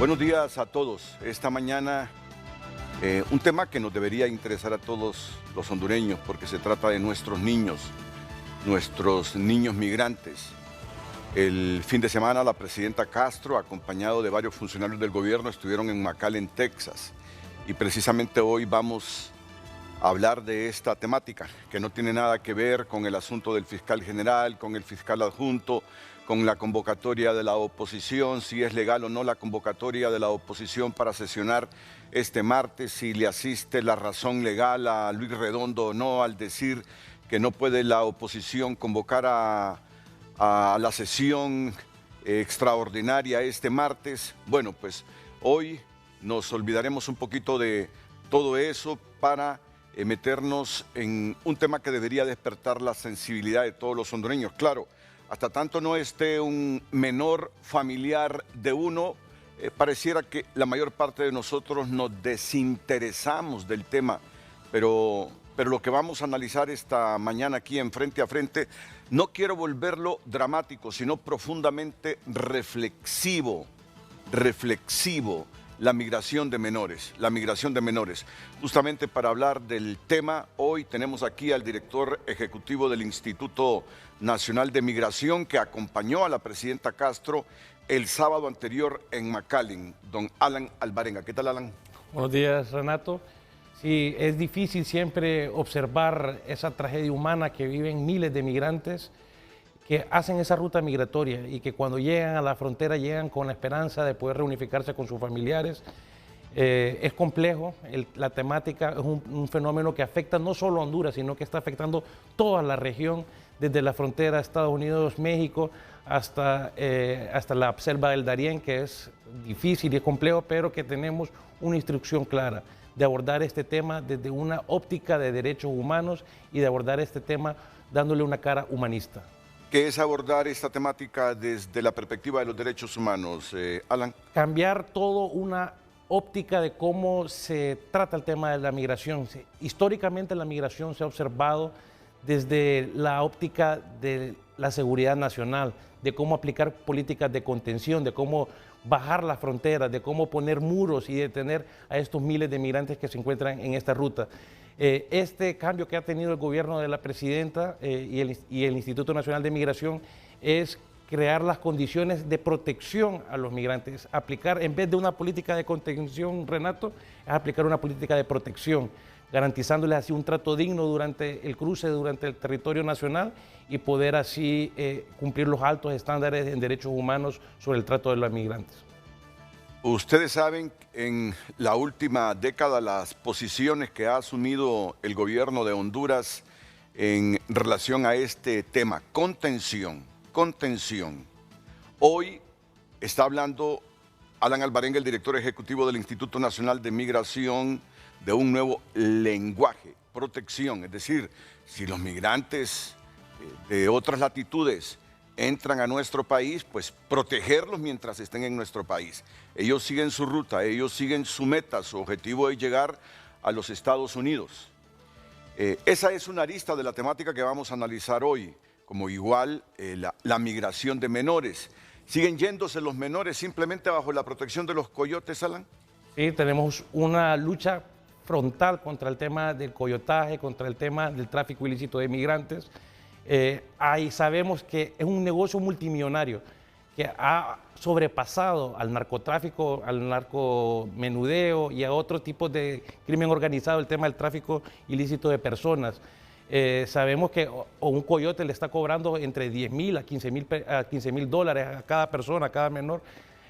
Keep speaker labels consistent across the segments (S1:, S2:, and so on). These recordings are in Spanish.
S1: Buenos días a todos. Esta mañana un tema que nos debería interesar a todos los hondureños porque se trata de nuestros niños migrantes. El fin de semana la presidenta Castro, acompañado de varios funcionarios del gobierno, estuvieron en McAllen, Texas. Y precisamente hoy vamos a hablar de esta temática, que no tiene nada que ver con el asunto del fiscal general, con el fiscal adjunto, con la convocatoria de la oposición, si es legal o no la convocatoria de la oposición para sesionar este martes, si le asiste la razón legal a Luis Redondo o no al decir que no puede la oposición convocar a la sesión extraordinaria este martes. Bueno, pues hoy nos olvidaremos un poquito de todo eso para meternos en un tema que debería despertar la sensibilidad de todos los hondureños. Claro, hasta tanto no esté un menor familiar de uno, pareciera que la mayor parte de nosotros nos desinteresamos del tema, pero lo que vamos a analizar esta mañana aquí en Frente a Frente, no quiero volverlo dramático, sino profundamente reflexivo, la migración de menores. Justamente para hablar del tema, hoy tenemos aquí al director ejecutivo del Instituto Nacional de Migración, que acompañó a la presidenta Castro el sábado anterior en McAllen, don Alan Alvarenga. ¿Qué tal, Alan?
S2: Buenos días, Renato. Sí, es difícil siempre observar esa tragedia humana que viven miles de migrantes que hacen esa ruta migratoria y que cuando llegan a la frontera llegan con la esperanza de poder reunificarse con sus familiares. Es complejo, la temática es un fenómeno que afecta no solo a Honduras, sino que está afectando toda la región, desde la frontera Estados Unidos-México hasta la selva del Darién, que es difícil y es complejo, pero que tenemos una instrucción clara de abordar este tema desde una óptica de derechos humanos y de abordar este tema dándole una cara humanista.
S1: ¿Qué es abordar esta temática desde la perspectiva de los derechos humanos, Alan?
S2: Cambiar todo una óptica de cómo se trata el tema de la migración. Históricamente la migración se ha observado desde la óptica de la seguridad nacional, de cómo aplicar políticas de contención, de cómo bajar las fronteras, de cómo poner muros y detener a estos miles de migrantes que se encuentran en esta ruta. Este cambio que ha tenido el gobierno de la presidenta y el Instituto Nacional de Migración es crear las condiciones de protección a los migrantes, aplicar, en vez de una política de contención, Renato, es aplicar una política de protección, garantizándoles así un trato digno durante el cruce, durante el territorio nacional y poder así cumplir los altos estándares en derechos humanos sobre el trato de los migrantes.
S1: Ustedes saben, en la última década, las posiciones que ha asumido el gobierno de Honduras en relación a este tema, contención. Hoy está hablando Alan Alvarenga, el director ejecutivo del Instituto Nacional de Migración, de un nuevo lenguaje, protección. Es decir, si los migrantes de otras latitudes entran a nuestro país, pues protegerlos mientras estén en nuestro país. Ellos siguen su ruta, ellos siguen su meta, su objetivo es llegar a los Estados Unidos. Esa es una arista de la temática que vamos a analizar hoy, como igual la migración de menores. ¿Siguen yéndose los menores simplemente bajo la protección de los coyotes, Alan?
S2: Sí, tenemos una lucha frontal contra el tema del coyotaje, contra el tema del tráfico ilícito de migrantes. Ahí sabemos que es un negocio multimillonario que ha sobrepasado al narcotráfico, al narcomenudeo y a otros tipos de crimen organizado, el tema del tráfico ilícito de personas. Sabemos que un coyote le está cobrando entre 10,000 a 15,000 dólares a cada persona, a cada menor,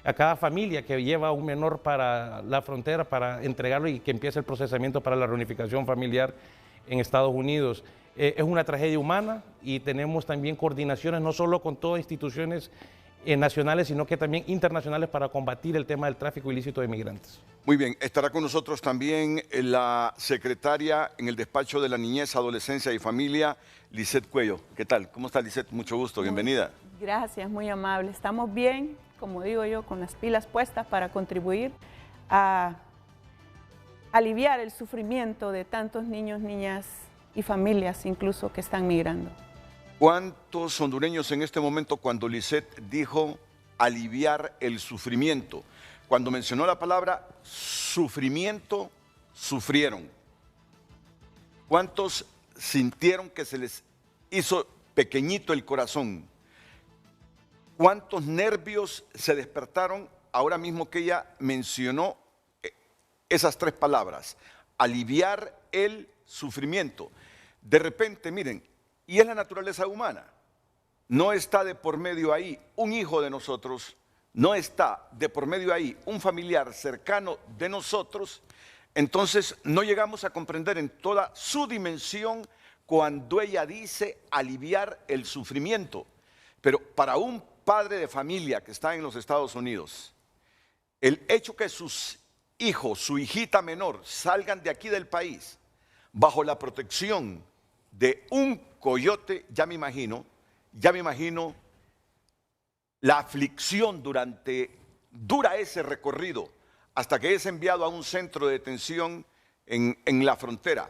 S2: a cada familia que lleva a un menor para la frontera para entregarlo y que empiece el procesamiento para la reunificación familiar en Estados Unidos. Es una tragedia humana y tenemos también coordinaciones no solo con todas instituciones nacionales, sino que también internacionales para combatir el tema del tráfico ilícito de migrantes.
S1: Muy bien, estará con nosotros también la secretaria en el despacho de la Niñez, Adolescencia y Familia, Lisette Cuello. ¿Qué tal? ¿Cómo está, Lisette? Mucho gusto, bienvenida.
S3: Gracias, muy amable. Estamos bien, como digo yo, con las pilas puestas para contribuir a aliviar el sufrimiento de tantos niños, niñas y familias incluso que están migrando.
S1: ¿Cuántos hondureños en este momento, cuando Lisette dijo aliviar el sufrimiento, cuando mencionó la palabra sufrimiento, sufrieron. ¿Cuántos sintieron que se les hizo pequeñito el corazón? ¿Cuántos nervios se despertaron ahora mismo que ella mencionó esas tres palabras? Aliviar el sufrimiento. De repente, miren, y es la naturaleza humana. No está de por medio ahí un hijo de nosotros, no está de por medio ahí un familiar cercano de nosotros, entonces no llegamos a comprender en toda su dimensión cuando ella dice aliviar el sufrimiento. Pero para un padre de familia que está en los Estados Unidos, el hecho que sus hijos, su hijita menor, salgan de aquí del país bajo la protección de un coyote, ya me imagino la aflicción dura ese recorrido hasta que es enviado a un centro de detención en la frontera.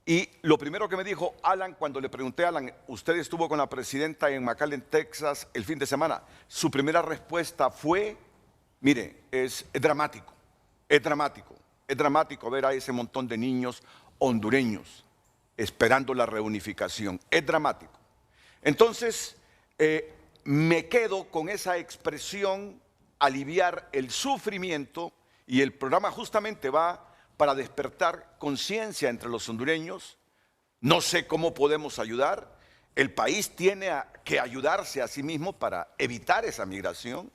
S1: Y lo primero que me dijo Alan, cuando le pregunté a Alan, usted estuvo con la presidenta en McAllen, Texas, el fin de semana, su primera respuesta fue, mire, es dramático, es dramático ver a ese montón de niños hondureños esperando la reunificación, es dramático. Entonces, me quedo con esa expresión, aliviar el sufrimiento, y el programa justamente va para despertar conciencia entre los hondureños. No sé cómo podemos ayudar. El país tiene que ayudarse a sí mismo para evitar esa migración,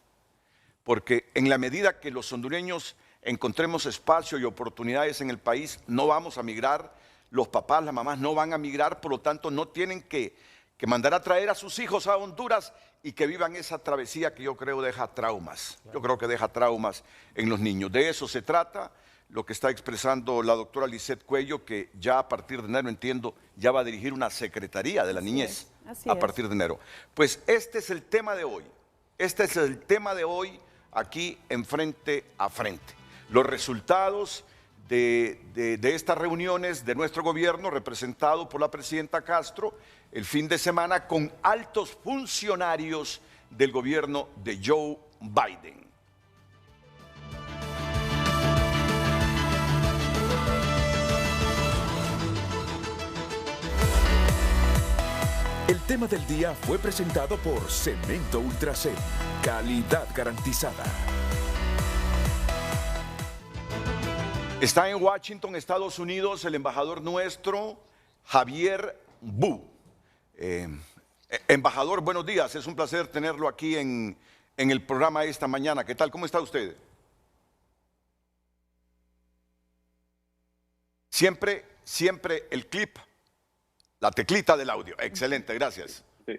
S1: porque en la medida que los hondureños encontremos espacio y oportunidades en el país, no vamos a migrar, los papás, las mamás no van a migrar, por lo tanto no tienen que mandar a traer a sus hijos a Honduras y que vivan esa travesía que yo creo deja traumas. Yo creo que deja traumas en los niños. De eso se trata lo que está expresando la doctora Lisette Cuello, que ya a partir de enero, entiendo, ya va a dirigir una secretaría de la niñez a partir de enero. Pues este es el tema de hoy. Este es el tema de hoy aquí en Frente a Frente. Los resultados de estas reuniones de nuestro gobierno, representado por la presidenta Castro, el fin de semana con altos funcionarios del gobierno de Joe Biden.
S4: El tema del día fue presentado por Cemento Ultracel, calidad garantizada.
S1: Está en Washington, Estados Unidos, el embajador nuestro, Javier Bu. Embajador, buenos días, es un placer tenerlo aquí en el programa esta mañana. ¿Qué tal? ¿Cómo está usted? Siempre el clip, la teclita del audio. Excelente, gracias.
S5: Sí.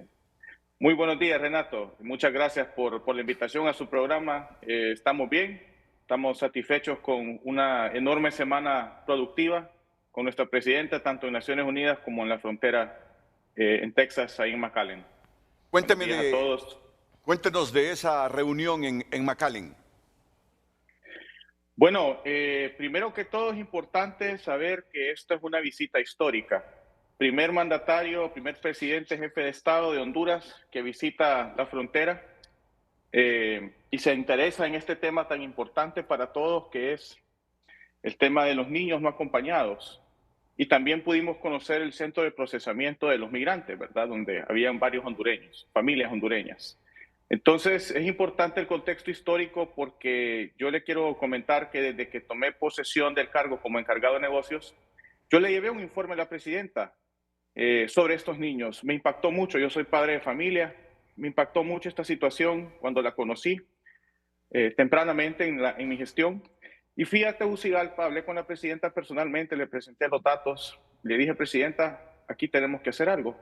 S5: Muy buenos días, Renato. Muchas gracias por la invitación a su programa. Estamos bien, estamos satisfechos con una enorme semana productiva con nuestra presidenta, tanto en Naciones Unidas como en la frontera en Texas, ahí en McAllen.
S1: Cuéntenos de esa reunión en McAllen.
S5: Bueno, primero que todo es importante saber que esta es una visita histórica. Primer mandatario, primer presidente, jefe de Estado de Honduras que visita la frontera y se interesa en este tema tan importante para todos, que es el tema de los niños no acompañados. Y también pudimos conocer el centro de procesamiento de los migrantes, ¿verdad? Donde habían varios hondureños, familias hondureñas. Entonces, es importante el contexto histórico porque yo le quiero comentar que desde que tomé posesión del cargo como encargado de negocios, yo le llevé un informe a la presidenta sobre estos niños. Me impactó mucho, yo soy padre de familia, me impactó mucho esta situación cuando la conocí tempranamente en mi gestión. Y fui a Tegucigalpa, hablé con la presidenta personalmente, le presenté los datos, le dije, presidenta, aquí tenemos que hacer algo.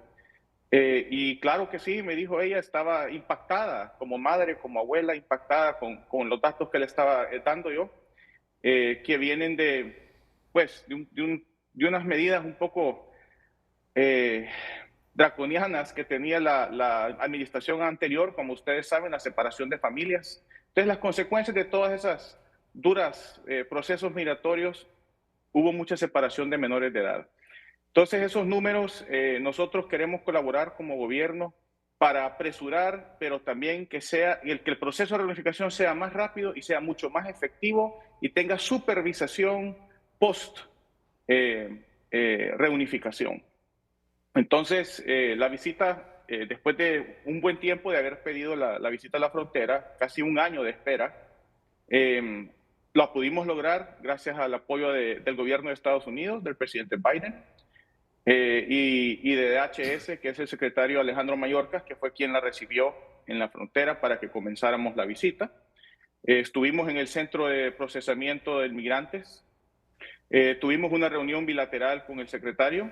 S5: Y claro que sí, me dijo ella, estaba impactada como madre, como abuela, impactada con los datos que le estaba dando yo, que vienen de unas medidas un poco draconianas que tenía la administración anterior, como ustedes saben, la separación de familias. Entonces, las consecuencias de todas esas duras procesos migratorios, hubo mucha separación de menores de edad. Entonces, esos números, nosotros queremos colaborar como gobierno para apresurar, pero también que el proceso de reunificación sea más rápido y sea mucho más efectivo y tenga supervisación post reunificación. Entonces, la visita, después de un buen tiempo de haber pedido la visita a la frontera, casi un año de espera, lo pudimos lograr gracias al apoyo del gobierno de Estados Unidos, del presidente Biden, y de DHS, que es el secretario Alejandro Mayorkas, que fue quien la recibió en la frontera para que comenzáramos la visita. Estuvimos en el centro de procesamiento de migrantes, tuvimos una reunión bilateral con el secretario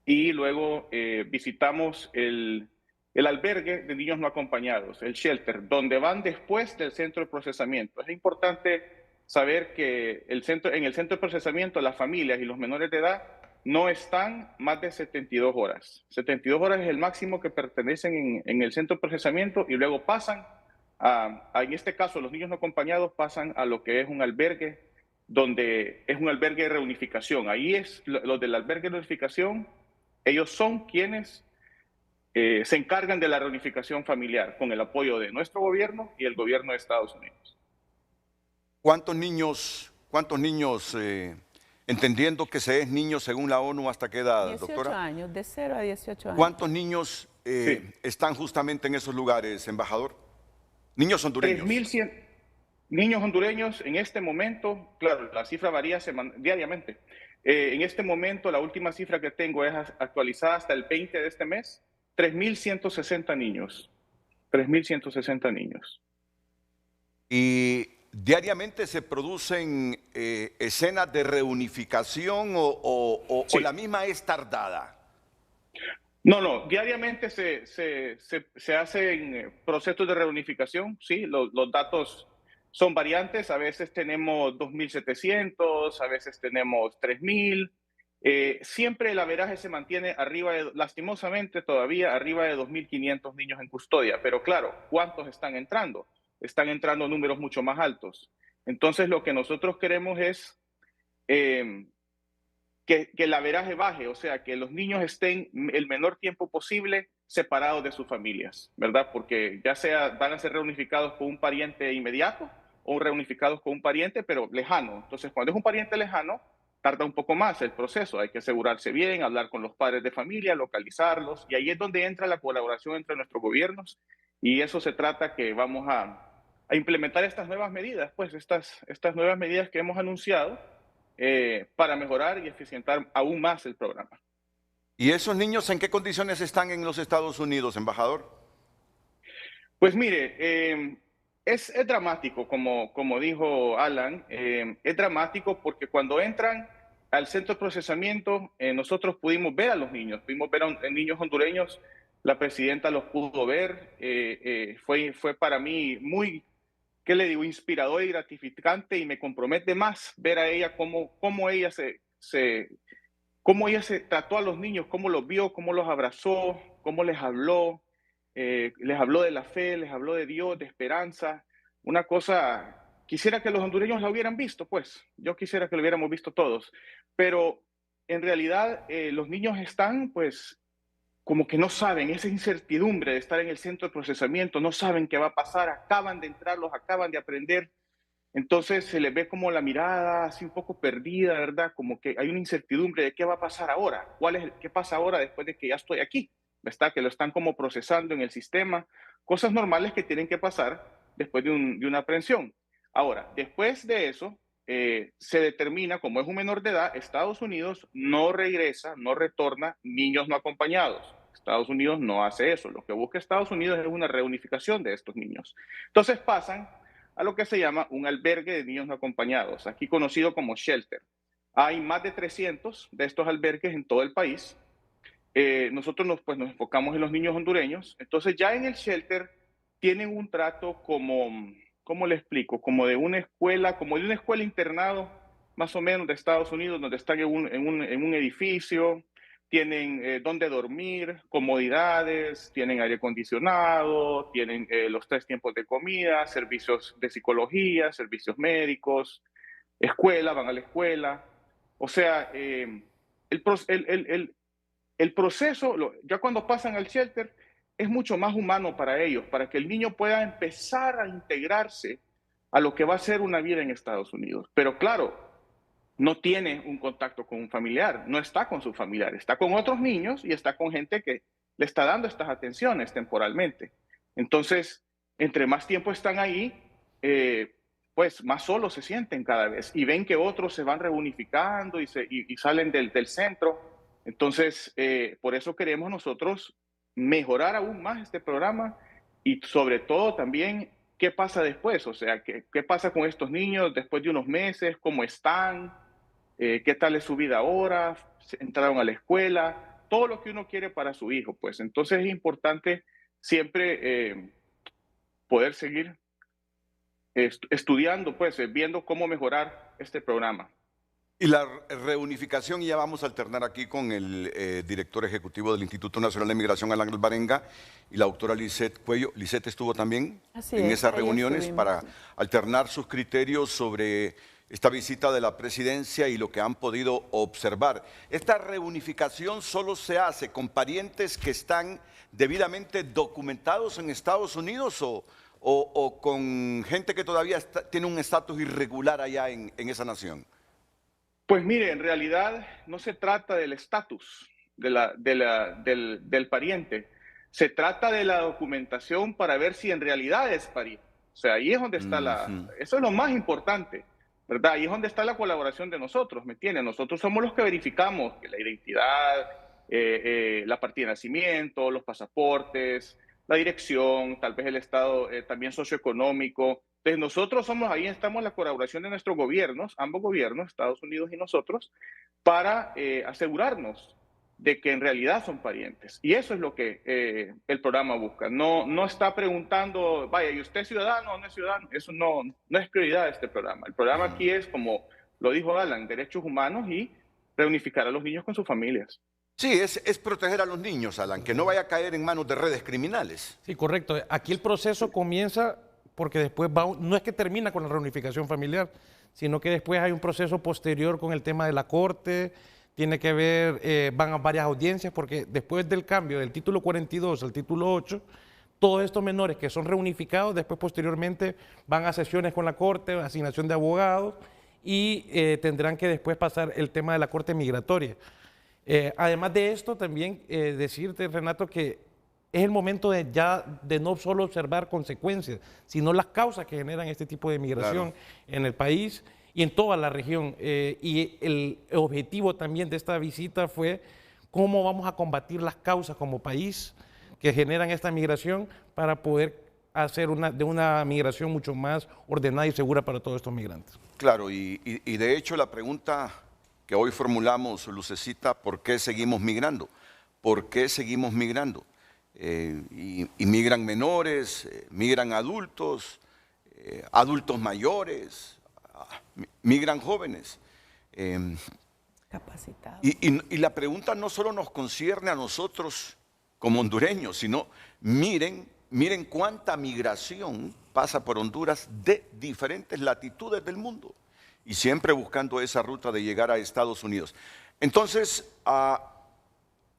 S5: y luego visitamos el albergue de niños no acompañados, el shelter, donde van después del centro de procesamiento. Es importante saber que en el centro de procesamiento las familias y los menores de edad no están más de 72 horas. 72 horas es el máximo que pertenecen en el centro de procesamiento y luego pasan en este caso, los niños no acompañados pasan a lo que es un albergue, donde es un albergue de reunificación. Ahí es los del albergue de reunificación, ellos son quienes se encargan de la reunificación familiar con el apoyo de nuestro gobierno y el gobierno de Estados Unidos.
S1: ¿Cuántos niños, entendiendo que se es niño según la ONU, hasta qué edad,
S3: 18
S1: doctora?
S3: años, de 0 a 18 años.
S1: ¿Cuántos niños
S5: Sí.
S1: están justamente en esos lugares, embajador? Niños hondureños.
S5: 3.100 niños hondureños en este momento, claro, la cifra varía diariamente. En este momento, la última cifra que tengo es actualizada hasta el 20 de este mes, 3.160 niños. 3.160 niños.
S1: ¿Y diariamente se producen escenas de reunificación o
S5: Sí.
S1: la misma es tardada?
S5: No, diariamente se hacen procesos de reunificación, sí, los datos son variantes, a veces tenemos 2.700, a veces tenemos 3.000, siempre el averaje se mantiene lastimosamente todavía arriba de 2.500 niños en custodia, pero claro, ¿cuántos están entrando? Están entrando números mucho más altos. Entonces lo que nosotros queremos es que el averaje baje, o sea, que los niños estén el menor tiempo posible separados de sus familias, ¿verdad? Porque ya sea van a ser reunificados con un pariente inmediato o reunificados con un pariente, pero lejano. Entonces, cuando es un pariente lejano, tarda un poco más el proceso. Hay que asegurarse bien, hablar con los padres de familia, localizarlos, y ahí es donde entra la colaboración entre nuestros gobiernos, y eso se trata que vamos a implementar estas nuevas medidas, pues estas nuevas medidas que hemos anunciado, para mejorar y eficientar aún más el programa.
S1: ¿Y esos niños en qué condiciones están en los Estados Unidos, embajador?
S5: Pues mire, es dramático, como dijo Alan, es dramático porque cuando entran al centro de procesamiento, nosotros pudimos ver a los niños, pudimos ver a niños hondureños, la presidenta los pudo ver, fue para mí muy, ¿qué le digo?, inspirador y gratificante, y me compromete más ver a ella cómo ella se trató a los niños, cómo los vio, cómo los abrazó, cómo les habló de la fe, les habló de Dios, de esperanza. Una cosa, quisiera que los hondureños la hubieran visto, pues, yo quisiera que lo hubiéramos visto todos, pero en realidad los niños están, pues, como que no saben, esa incertidumbre de estar en el centro de procesamiento, no saben qué va a pasar, acaban de entrar, los acaban de aprender, entonces se les ve como la mirada así un poco perdida, ¿verdad? Como que hay una incertidumbre de qué va a pasar ahora, qué pasa ahora después de que ya estoy aquí, ¿verdad? Que lo están como procesando en el sistema, cosas normales que tienen que pasar después de una aprehensión. Ahora, después de eso, se determina, como es un menor de edad, Estados Unidos no retorna niños no acompañados. Estados Unidos no hace eso. Lo que busca Estados Unidos es una reunificación de estos niños. Entonces pasan a lo que se llama un albergue de niños no acompañados, aquí conocido como shelter. Hay más de 300 de estos albergues en todo el país. Nosotros nos enfocamos en los niños hondureños. Entonces ya en el shelter tienen un trato como, ¿cómo le explico? Como de una escuela internado, más o menos de Estados Unidos, donde están en un edificio, tienen dónde dormir, comodidades, tienen aire acondicionado, tienen los 3 tiempos de comida, servicios de psicología, servicios médicos, van a la escuela. O sea, el proceso, ya cuando pasan al shelter, es mucho más humano para ellos, para que el niño pueda empezar a integrarse a lo que va a ser una vida en Estados Unidos. Pero claro, no tiene un contacto con un familiar, no está con su familiar, está con otros niños y está con gente que le está dando estas atenciones temporalmente. Entonces, entre más tiempo están ahí, pues más solos se sienten cada vez y ven que otros se van reunificando y salen del centro. Entonces, por eso queremos nosotros mejorar aún más este programa y sobre todo también qué pasa después, o sea, qué pasa con estos niños después de unos meses, cómo están, qué tal es su vida ahora, entraron a la escuela, todo lo que uno quiere para su hijo, pues entonces es importante siempre poder seguir estudiando, pues viendo cómo mejorar este programa.
S1: Y la reunificación, y ya vamos a alternar aquí con el director ejecutivo del Instituto Nacional de Migración, Alan Alvarenga, y la doctora Lisette Cuello. Lisette estuvo también en esas reuniones para alternar sus criterios sobre esta visita de la presidencia y lo que han podido observar. ¿Esta reunificación solo se hace con parientes que están debidamente documentados en Estados Unidos o con gente que todavía tiene un estatus irregular allá en esa nación?
S5: Pues mire, en realidad no se trata del estatus del pariente, se trata de la documentación para ver si en realidad es pariente. O sea, ahí es donde está eso es lo más importante, ¿verdad? Ahí es donde está la colaboración de nosotros, ¿me entienden? Nosotros somos los que verificamos que la identidad, la partida de nacimiento, los pasaportes, la dirección, tal vez el estado también socioeconómico. Entonces nosotros ahí estamos la colaboración de nuestros gobiernos, ambos gobiernos, Estados Unidos y nosotros, para asegurarnos de que en realidad son parientes. Y eso es lo que el programa busca. No está preguntando, vaya, ¿y usted es ciudadano o no es ciudadano? Eso no es prioridad de este programa. El programa aquí es, como lo dijo Alan, derechos humanos y reunificar a los niños con sus familias.
S1: Sí, es proteger a los niños, Alan, que no vaya a caer en manos de redes criminales.
S2: Sí, correcto. Aquí el proceso comienza porque después no es que termina con la reunificación familiar, sino que después hay un proceso posterior con el tema de la corte, tiene que ver, van a varias audiencias, porque después del cambio del título 42 al título 8, todos estos menores que son reunificados, después posteriormente van a sesiones con la corte, asignación de abogados, y tendrán que después pasar el tema de la corte migratoria. Además de esto, también decirte, Renato, que es el momento de no solo observar consecuencias, sino las causas que generan este tipo de migración en el país y en toda la región. Y el objetivo también de esta visita fue cómo vamos a combatir las causas como país que generan esta migración para poder hacer de una migración mucho más ordenada y segura para todos estos migrantes.
S1: Claro, y de hecho la pregunta que hoy formulamos, Lucecita, ¿por qué seguimos migrando? ¿Por qué seguimos migrando? Y migran menores, migran adultos, adultos mayores, migran jóvenes.
S3: Capacitados.
S1: Y la pregunta no solo nos concierne a nosotros como hondureños, sino miren cuánta migración pasa por Honduras de diferentes latitudes del mundo y siempre buscando esa ruta de llegar a Estados Unidos. Entonces,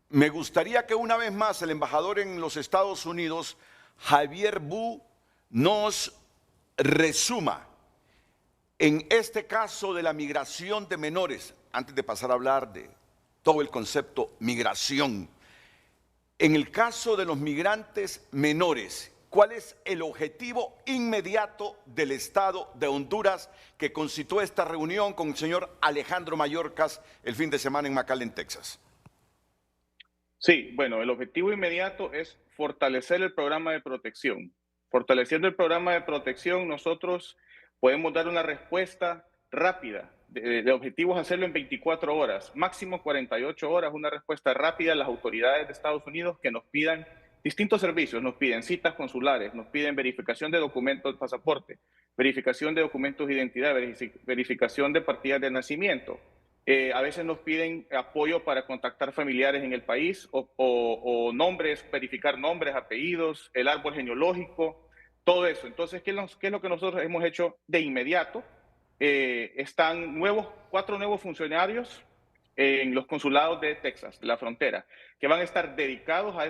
S1: me gustaría que una vez más el embajador en los Estados Unidos, Javier Bu, nos resuma en este caso de la migración de menores, antes de pasar a hablar de todo el concepto migración. En el caso de los migrantes menores, ¿cuál es el objetivo inmediato del Estado de Honduras que concitó esta reunión con el señor Alejandro Mayorkas el fin de semana en McAllen, Texas?
S5: Sí, bueno, el objetivo inmediato es fortalecer el programa de protección. Fortaleciendo el programa de protección, nosotros podemos dar una respuesta rápida. El objetivo es hacerlo en 24 horas, máximo 48 horas, una respuesta rápida a las autoridades de Estados Unidos que nos pidan distintos servicios. Nos piden citas consulares, nos piden verificación de documentos de pasaporte, verificación de documentos de identidad, verificación de partidas de nacimiento. A veces nos piden apoyo para contactar familiares en el país o nombres, verificar nombres, apellidos, el árbol genealógico, todo eso. Entonces, ¿qué es lo que nosotros hemos hecho de inmediato? Están 4 nuevos funcionarios en los consulados de Texas, de la frontera, que van a estar dedicados a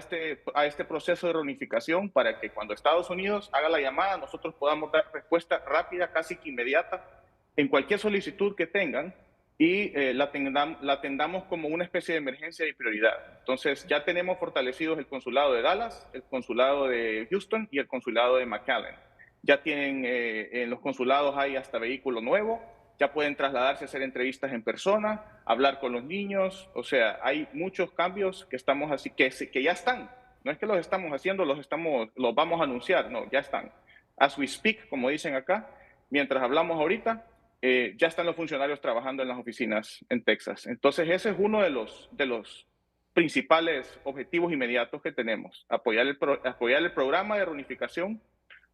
S5: este proceso de reunificación para que cuando Estados Unidos haga la llamada, nosotros podamos dar respuesta rápida, casi que inmediata, en cualquier solicitud que tengan y la atendamos como una especie de emergencia y prioridad. Entonces, ya tenemos fortalecidos el consulado de Dallas, el consulado de Houston y el consulado de McAllen. Ya tienen, en los consulados hay hasta vehículo nuevo, ya pueden trasladarse a hacer entrevistas en persona, hablar con los niños, o sea, hay muchos cambios que estamos así, que ya están. No es que los estamos haciendo, los vamos a anunciar, no, ya están. As we speak, como dicen acá, mientras hablamos ahorita, ya están los funcionarios trabajando en las oficinas en Texas. Entonces, ese es uno de los principales objetivos inmediatos que tenemos, apoyar el programa de reunificación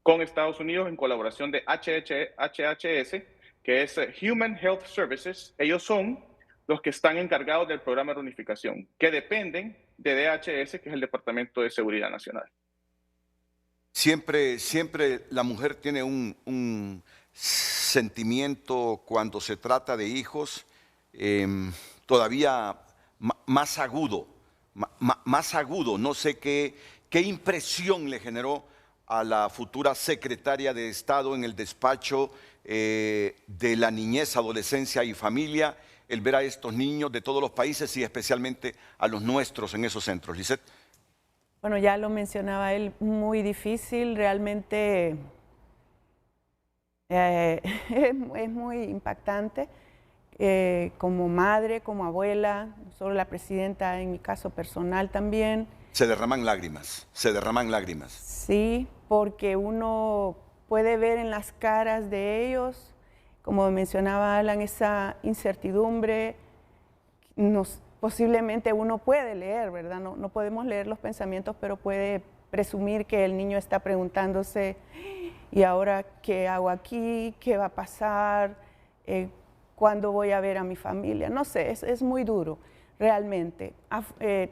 S5: con Estados Unidos en colaboración de HHS, que es Human Health Services. Ellos son los que están encargados del programa de reunificación, que dependen de DHS, que es el Departamento de Seguridad Nacional.
S1: Siempre la mujer tiene un sentimiento cuando se trata de hijos todavía más agudo, más agudo. No sé qué impresión le generó a la futura secretaria de Estado en el despacho de la niñez, adolescencia y familia, el ver a estos niños de todos los países y especialmente a los nuestros en esos centros. Lisette.
S3: Bueno, ya lo mencionaba él, muy difícil, realmente es muy impactante. Como madre, como abuela, solo la presidenta, en mi caso personal también.
S1: Se derraman lágrimas, se derraman lágrimas.
S3: Sí, porque uno puede ver en las caras de ellos, como mencionaba Alan, esa incertidumbre. Posiblemente uno puede leer, ¿verdad? No podemos leer los pensamientos, pero puede presumir que el niño está preguntándose, ¿y ahora qué hago aquí? ¿Qué va a pasar? ¿Cuándo voy a ver a mi familia? No sé, es muy duro, realmente.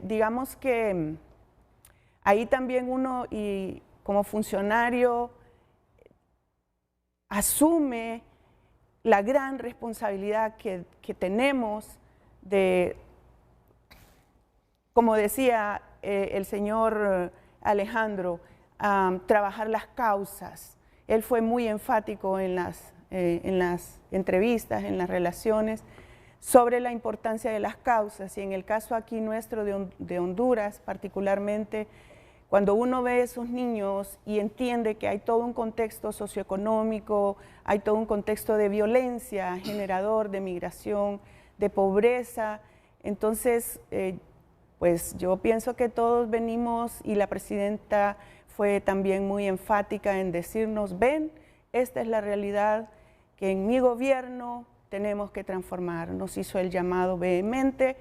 S3: Digamos que ahí también uno, y como funcionario, asume la gran responsabilidad que tenemos de, como decía el señor Alejandro, trabajar las causas. Él fue muy enfático en las entrevistas, en las relaciones, sobre la importancia de las causas. Y en el caso aquí nuestro de Honduras, particularmente, cuando uno ve a esos niños y entiende que hay todo un contexto socioeconómico, hay todo un contexto de violencia generador, de migración, de pobreza, entonces, pues yo pienso que todos venimos, y la presidenta fue también muy enfática en decirnos, ven, esta es la realidad que en mi gobierno tenemos que transformar. Nos hizo el llamado vehemente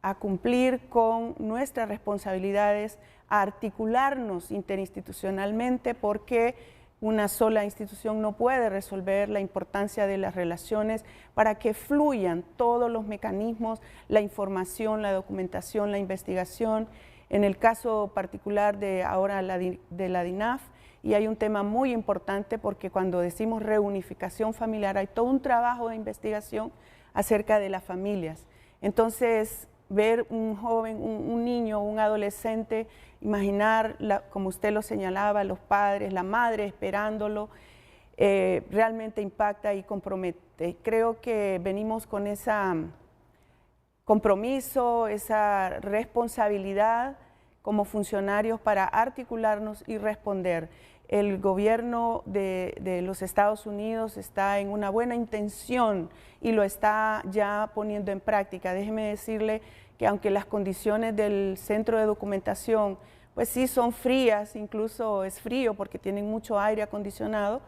S3: a cumplir con nuestras responsabilidades, a articularnos interinstitucionalmente, porque una sola institución no puede resolver. La importancia de las relaciones para que fluyan todos los mecanismos, la información, la documentación, la investigación. En el caso particular de ahora de la DINAF, y hay un tema muy importante porque cuando decimos reunificación familiar hay todo un trabajo de investigación acerca de las familias. Entonces, ver un joven, un niño, un adolescente, imaginar, como usted lo señalaba, los padres, la madre esperándolo, realmente impacta y compromete. Creo que venimos con ese compromiso, esa responsabilidad como funcionarios para articularnos y responder. El gobierno de los Estados Unidos está en una buena intención y lo está ya poniendo en práctica. Déjeme decirle que aunque las condiciones del centro de documentación pues sí son frías, incluso es frío porque tienen mucho aire acondicionado,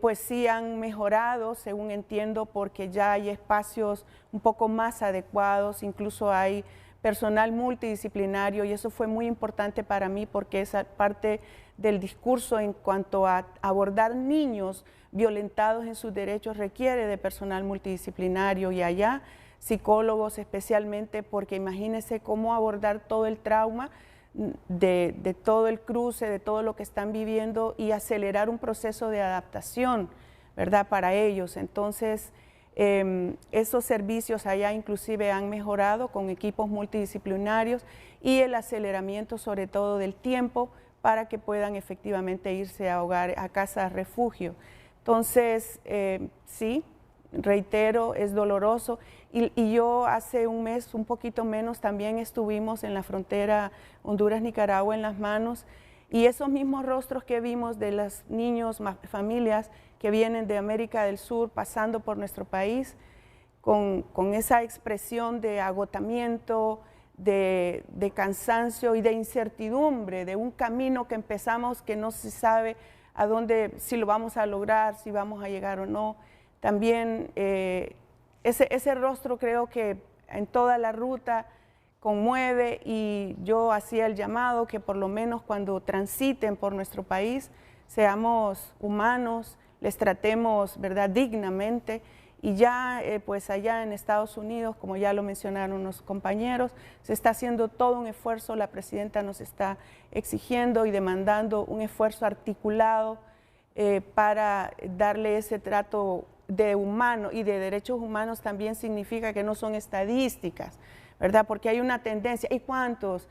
S3: pues sí han mejorado, según entiendo, porque ya hay espacios un poco más adecuados, incluso hay personal multidisciplinario, y eso fue muy importante para mí porque esa parte del discurso en cuanto a abordar niños violentados en sus derechos requiere de personal multidisciplinario, y allá psicólogos especialmente, porque imagínense cómo abordar todo el trauma de todo el cruce, de todo lo que están viviendo, y acelerar un proceso de adaptación, ¿verdad?, para ellos. Entonces, Esos servicios allá inclusive han mejorado con equipos multidisciplinarios y el aceleramiento sobre todo del tiempo para que puedan efectivamente irse a hogar, a casas refugio. Entonces, sí, reitero, es doloroso. Y yo hace un mes, un poquito menos, también estuvimos en la frontera Honduras-Nicaragua en Las Manos, y esos mismos rostros que vimos de los niños, familias que vienen de América del Sur pasando por nuestro país, con esa expresión de agotamiento, de cansancio y de incertidumbre, de un camino que empezamos que no se sabe a dónde, si lo vamos a lograr, si vamos a llegar o no. También ese rostro creo que en toda la ruta conmueve, y yo hacía el llamado que por lo menos cuando transiten por nuestro país seamos humanos, les tratemos, ¿verdad?, dignamente. Y ya pues allá en Estados Unidos, como ya lo mencionaron los compañeros, se está haciendo todo un esfuerzo. La presidenta nos está exigiendo y demandando un esfuerzo articulado para darle ese trato de humano, y de derechos humanos también significa que no son estadísticas, ¿verdad? Porque hay una tendencia, ¿y cuántos?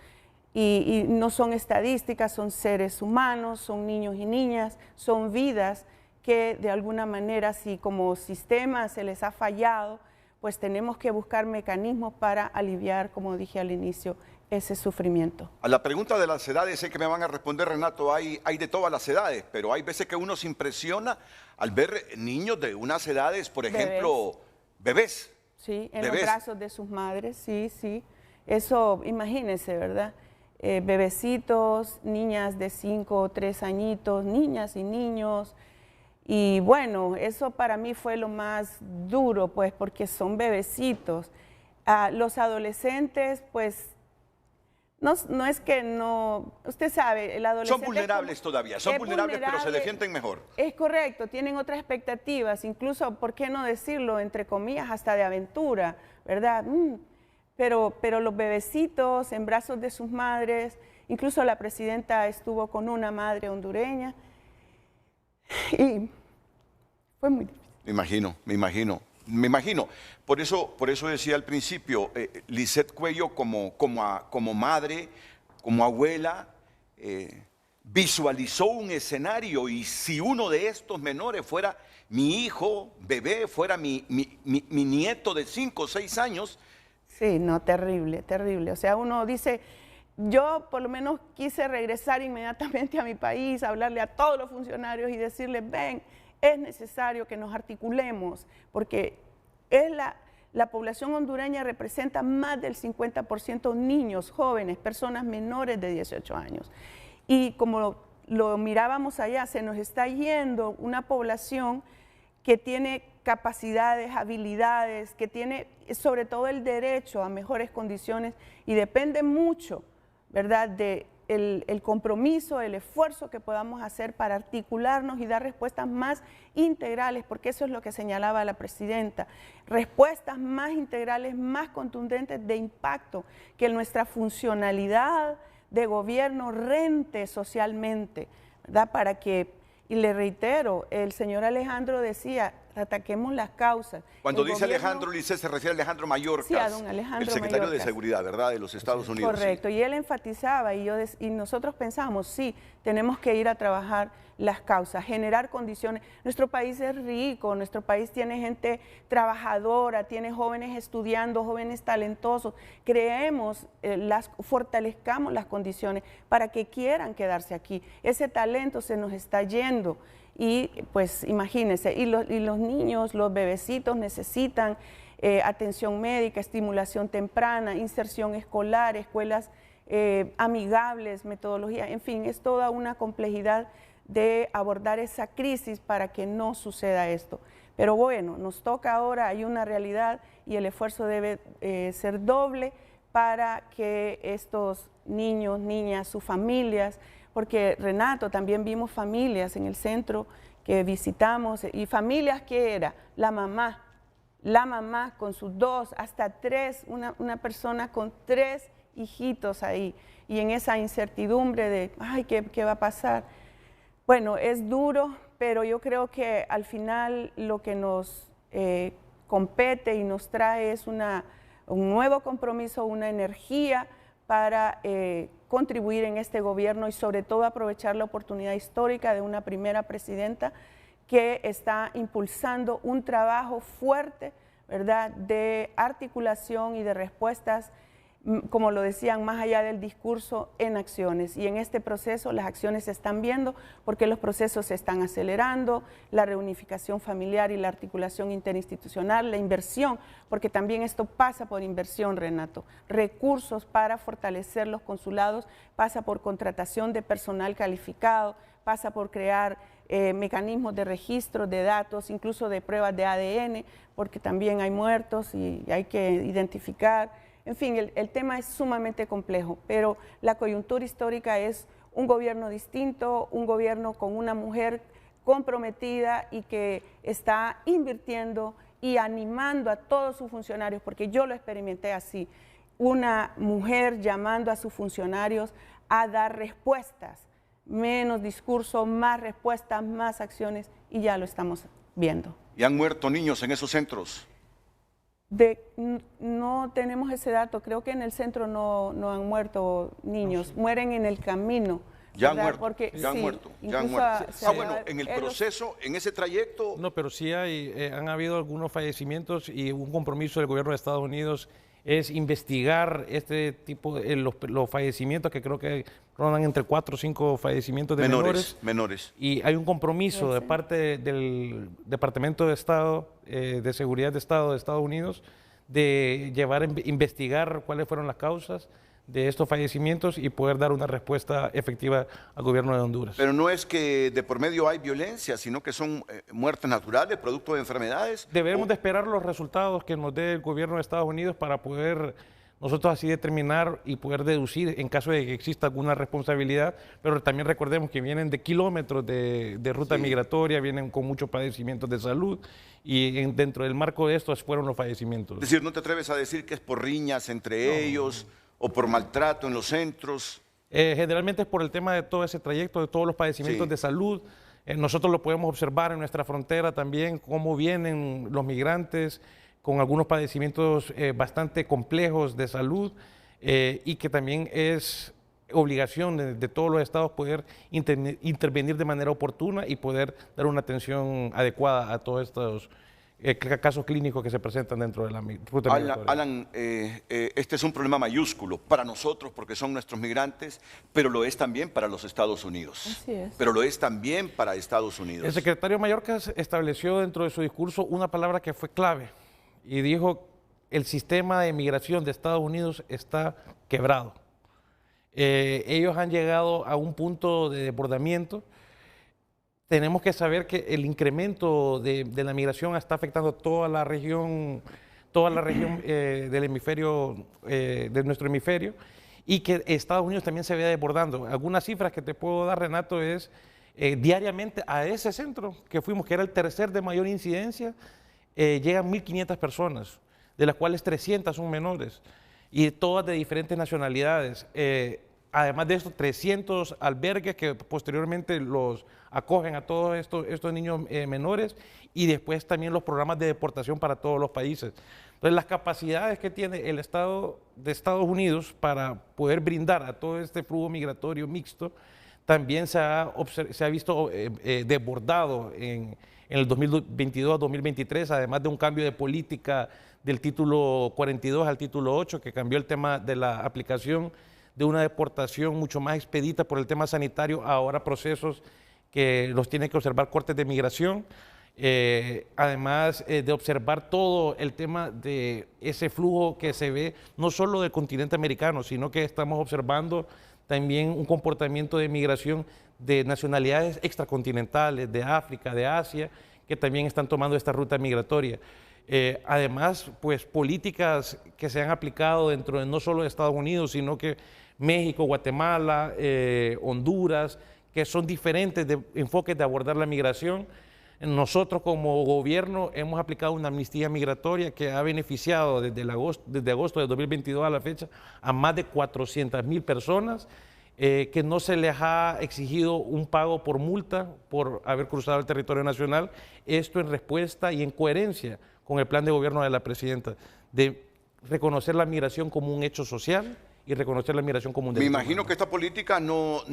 S3: Y no son estadísticas, son seres humanos, son niños y niñas, son vidas que de alguna manera, si como sistema se les ha fallado, pues tenemos que buscar mecanismos para aliviar, como dije al inicio, ese sufrimiento.
S1: A la pregunta de las edades, sé que me van a responder, Renato, hay de todas las edades, pero hay veces que uno se impresiona al ver niños de unas edades, por ejemplo, bebés.
S3: Sí, en los brazos de sus madres, sí, sí. Eso, imagínense, ¿verdad? Bebecitos, niñas de 5 o 3 añitos, niñas y niños. Y bueno, eso para mí fue lo más duro, pues, porque son bebecitos. Los adolescentes, pues, no es que no, usted sabe, el adolescente...
S1: Son vulnerables todavía, son vulnerables, pero se defienden mejor.
S3: Es correcto, tienen otras expectativas, incluso, ¿por qué no decirlo?, entre comillas, hasta de aventura, ¿verdad? Pero los bebecitos en brazos de sus madres, incluso la presidenta estuvo con una madre hondureña, y fue muy difícil. Me imagino. Por eso decía al principio, Lisette Cuello como madre, como abuela, visualizó un escenario, y si uno de estos menores fuera mi hijo, bebé, fuera mi nieto de 5 o 6 años. Sí, no, terrible, terrible. O sea, uno dice... Yo por lo menos quise regresar inmediatamente a mi país, hablarle a todos los funcionarios y decirles, ven, es necesario que nos articulemos, porque es la población hondureña representa más del 50% niños, jóvenes, personas menores de 18 años. Y como lo mirábamos allá, se nos está yendo una población que tiene capacidades, habilidades, que tiene sobre todo el derecho a mejores condiciones, y depende mucho, ¿verdad?, de el compromiso, el esfuerzo que podamos hacer para articularnos y dar respuestas más integrales, porque eso es lo que señalaba la presidenta, respuestas más integrales, más contundentes, de impacto, que nuestra funcionalidad de gobierno rente socialmente, ¿verdad? Para que, y le reitero, el señor Alejandro decía, ataquemos las causas.
S1: Cuando dice Alejandro, Lisset, se refiere a Alejandro Mayorkas,
S3: sí, a don Alejandro
S1: el secretario
S3: Mayorkas
S1: de Seguridad, ¿verdad?, de los Estados Unidos.
S3: Correcto, sí. Y él enfatizaba, y nosotros pensábamos, sí, tenemos que ir a trabajar las causas, generar condiciones. Nuestro país es rico, nuestro país tiene gente trabajadora, tiene jóvenes estudiando, jóvenes talentosos. Creemos, fortalezcamos las condiciones para que quieran quedarse aquí. Ese talento se nos está yendo. Y pues imagínense, y los niños, los bebecitos necesitan atención médica, estimulación temprana, inserción escolar, escuelas amigables, metodología, en fin, es toda una complejidad de abordar esa crisis para que no suceda esto. Pero bueno, nos toca ahora, hay una realidad, y el esfuerzo debe ser doble para que estos niños, niñas, sus familias, porque Renato, también vimos familias en el centro que visitamos, y familias que era la mamá con sus 2, hasta 3, una persona con 3 hijitos ahí, y en esa incertidumbre de, ay, ¿qué va a pasar? Bueno, es duro, pero yo creo que al final lo que nos compete y nos trae es un nuevo compromiso, una energía para contribuir en este gobierno y sobre todo aprovechar la oportunidad histórica de una primera presidenta que está impulsando un trabajo fuerte, ¿verdad?, de articulación y de respuestas, como lo decían, más allá del discurso, en acciones. Y en este proceso las acciones se están viendo porque los procesos se están acelerando, la reunificación familiar y la articulación interinstitucional, la inversión, porque también esto pasa por inversión, Renato. Recursos para fortalecer los consulados, pasa por contratación de personal calificado, pasa por crear mecanismos de registro de datos, incluso de pruebas de ADN, porque también hay muertos y hay que identificar. En fin, el tema es sumamente complejo, pero la coyuntura histórica es un gobierno distinto, un gobierno con una mujer comprometida y que está invirtiendo y animando a todos sus funcionarios, porque yo lo experimenté así, una mujer llamando a sus funcionarios a dar respuestas, menos discurso, más respuestas, más acciones, y ya lo estamos viendo.
S1: ¿Y han muerto niños en esos centros?
S3: No tenemos ese dato, creo que en el centro no han muerto niños, mueren en el camino.
S1: Ya han muerto,
S3: porque,
S1: ya han
S3: sí,
S1: muerto,
S3: ya han
S1: muerto. Bueno, en el proceso, en ese trayecto...
S2: No, pero sí han habido algunos fallecimientos y un compromiso del gobierno de Estados Unidos es investigar este tipo, los fallecimientos, que creo que rondan entre 4 o 5 fallecimientos de menores. Y hay un compromiso de parte del Departamento de Estado, de Seguridad de Estado de Estados Unidos, de investigar cuáles fueron las causas de estos fallecimientos y poder dar una respuesta efectiva al gobierno de Honduras.
S1: Pero no es que de por medio hay violencia, sino que son muertes naturales, producto de enfermedades.
S2: Debemos de esperar los resultados que nos dé el gobierno de Estados Unidos para poder nosotros así determinar y poder deducir en caso de que exista alguna responsabilidad, pero también recordemos que vienen de kilómetros de ruta migratoria, vienen con muchos padecimientos de salud y dentro del marco de estos fueron los fallecimientos.
S1: Es decir, ¿no te atreves a decir que es por riñas entre ellos o por maltrato en los centros?
S2: Generalmente es por el tema de todo ese trayecto, de todos los padecimientos de salud. Nosotros lo podemos observar en nuestra frontera también, cómo vienen los migrantes con algunos padecimientos bastante complejos de salud y que también es obligación de todos los estados poder intervenir de manera oportuna y poder dar una atención adecuada a todos estos casos clínicos que se presentan dentro de la ruta migratoria.
S1: Alan, este es un problema mayúsculo para nosotros porque son nuestros migrantes, pero lo es también para los Estados Unidos.
S3: Así es.
S1: Pero lo es también para Estados Unidos.
S2: El secretario Mayorkas estableció dentro de su discurso una palabra que fue clave y dijo: el sistema de migración de Estados Unidos está quebrado. Ellos han llegado a un punto de desbordamiento. Tenemos que saber que el incremento de la migración está afectando toda la región del hemisferio, de nuestro hemisferio, y que Estados Unidos también se ve desbordando. Algunas cifras que te puedo dar, Renato, es diariamente a ese centro que fuimos, que era el tercer de mayor incidencia, llegan 1.500 personas, de las cuales 300 son menores, y todas de diferentes nacionalidades. Además de esto, 300 albergues que posteriormente los acogen a todos estos niños menores, y después también los programas de deportación para todos los países. Entonces, las capacidades que tiene el Estado de Estados Unidos para poder brindar a todo este flujo migratorio mixto también se ha visto desbordado en el 2022 a 2023, además de un cambio de política del título 42 al título 8, que cambió el tema de la aplicación de una deportación mucho más expedita por el tema sanitario, ahora procesos que los tienen que observar cortes de migración, además de observar todo el tema de ese flujo que se ve no solo del continente americano, sino que estamos observando también un comportamiento de migración de nacionalidades extracontinentales, de África, de Asia, que también están tomando esta ruta migratoria. Además, pues políticas que se han aplicado dentro de no solo de Estados Unidos, sino que México, Guatemala, Honduras, que son diferentes enfoques de abordar la migración. Nosotros como gobierno hemos aplicado una amnistía migratoria que ha beneficiado desde agosto de 2022 a la fecha a más de 400,000 personas, que no se les ha exigido un pago por multa por haber cruzado el territorio nacional. Esto en respuesta y en coherencia con el plan de gobierno de la presidenta, de reconocer la migración como un hecho social y reconocer la migración como un derecho humano.
S1: Me imagino que esta política no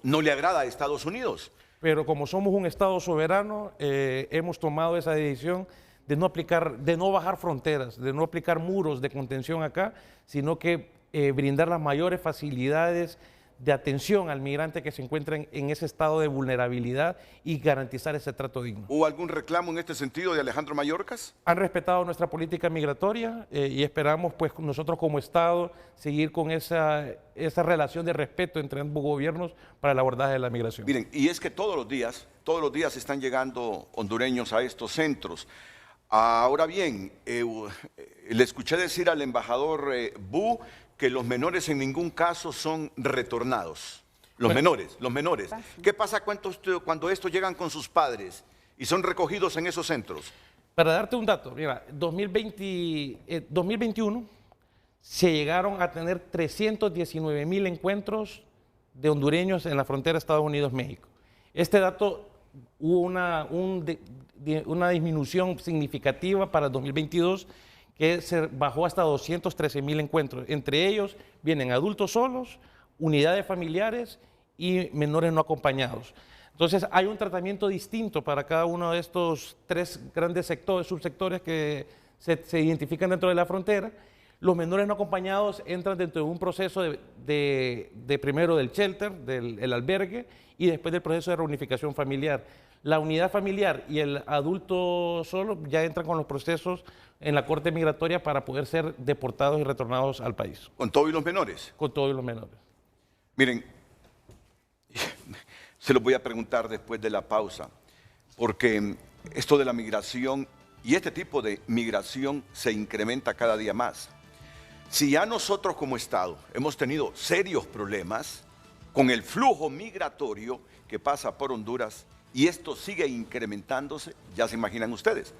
S1: le agrada a Estados Unidos.
S2: Pero como somos un Estado soberano, hemos tomado esa decisión de no bajar fronteras, de no aplicar muros de contención acá, sino que brindar las mayores facilidades de atención al migrante que se encuentra en ese estado de vulnerabilidad y garantizar ese trato digno.
S1: ¿Hubo algún reclamo en este sentido de Alejandro Mayorkas?
S2: Han respetado nuestra política migratoria y esperamos pues nosotros como Estado seguir con esa relación de respeto entre ambos gobiernos para el abordaje de la migración.
S1: Miren, y es que todos los días están llegando hondureños a estos centros. Ahora bien, le escuché decir al embajador Bu que los menores en ningún caso son retornados. Los menores. ¿Qué pasa cuando estos llegan con sus padres y son recogidos en esos centros?
S2: Para darte un dato, mira, 2021 se llegaron a tener 319,000 encuentros de hondureños en la frontera Estados Unidos-México. Este dato hubo una disminución significativa para 2022, que se bajó hasta 213,000 encuentros. Entre ellos vienen adultos solos, unidades familiares y menores no acompañados. Entonces hay un tratamiento distinto para cada uno de estos tres grandes subsectores que se identifican dentro de la frontera. Los menores no acompañados entran dentro de un proceso de primero del shelter, del albergue, y después del proceso de reunificación familiar. La unidad familiar y el adulto solo ya entran con los procesos en la Corte Migratoria para poder ser deportados y retornados al país.
S1: ¿Con todos y los menores?
S2: Con todos y los menores.
S1: Miren, se los voy a preguntar después de la pausa, porque esto de la migración y este tipo de migración se incrementa cada día más. Si ya nosotros como Estado hemos tenido serios problemas con el flujo migratorio que pasa por Honduras y esto sigue incrementándose, ya se imaginan ustedes.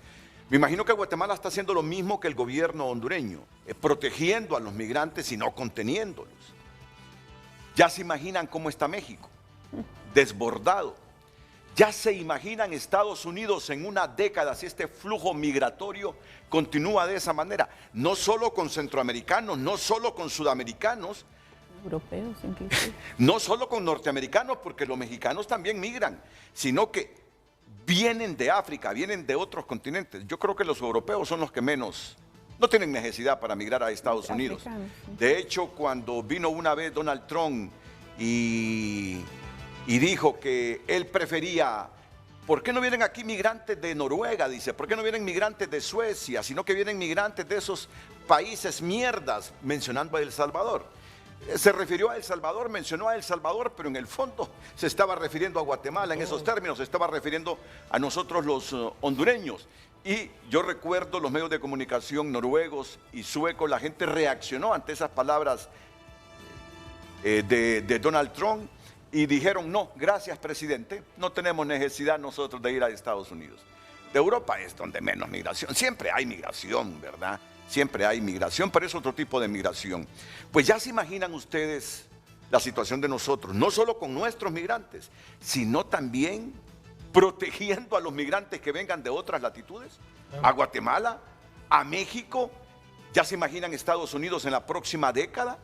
S1: Me imagino que Guatemala está haciendo lo mismo que el gobierno hondureño, protegiendo a los migrantes y no conteniéndolos. Ya se imaginan cómo está México, desbordado. Ya se imaginan Estados Unidos en una década si este flujo migratorio continúa de esa manera. No solo con centroamericanos, no solo con sudamericanos,
S3: europeos inclusive.
S1: No solo con norteamericanos, porque los mexicanos también migran, sino que vienen de África, vienen de otros continentes. Yo creo que los europeos son los que menos, no tienen necesidad para migrar a Estados Unidos. De hecho, cuando vino una vez Donald Trump y dijo que él prefería, ¿por qué no vienen aquí migrantes de Noruega? Dice, ¿por qué no vienen migrantes de Suecia? Sino que vienen migrantes de esos países mierdas, mencionando a El Salvador. Se refirió a El Salvador, mencionó a El Salvador, pero en el fondo se estaba refiriendo a Guatemala en esos términos, se estaba refiriendo a nosotros los hondureños. Y yo recuerdo los medios de comunicación noruegos y suecos, la gente reaccionó ante esas palabras de Donald Trump y dijeron, no, gracias presidente, no tenemos necesidad nosotros de ir a Estados Unidos. De Europa es donde menos migración, siempre hay migración, ¿verdad? Siempre hay migración, pero es otro tipo de migración. Pues ya se imaginan ustedes la situación de nosotros, no solo con nuestros migrantes, sino también protegiendo a los migrantes que vengan de otras latitudes, a Guatemala, a México. Ya se imaginan Estados Unidos en la próxima década.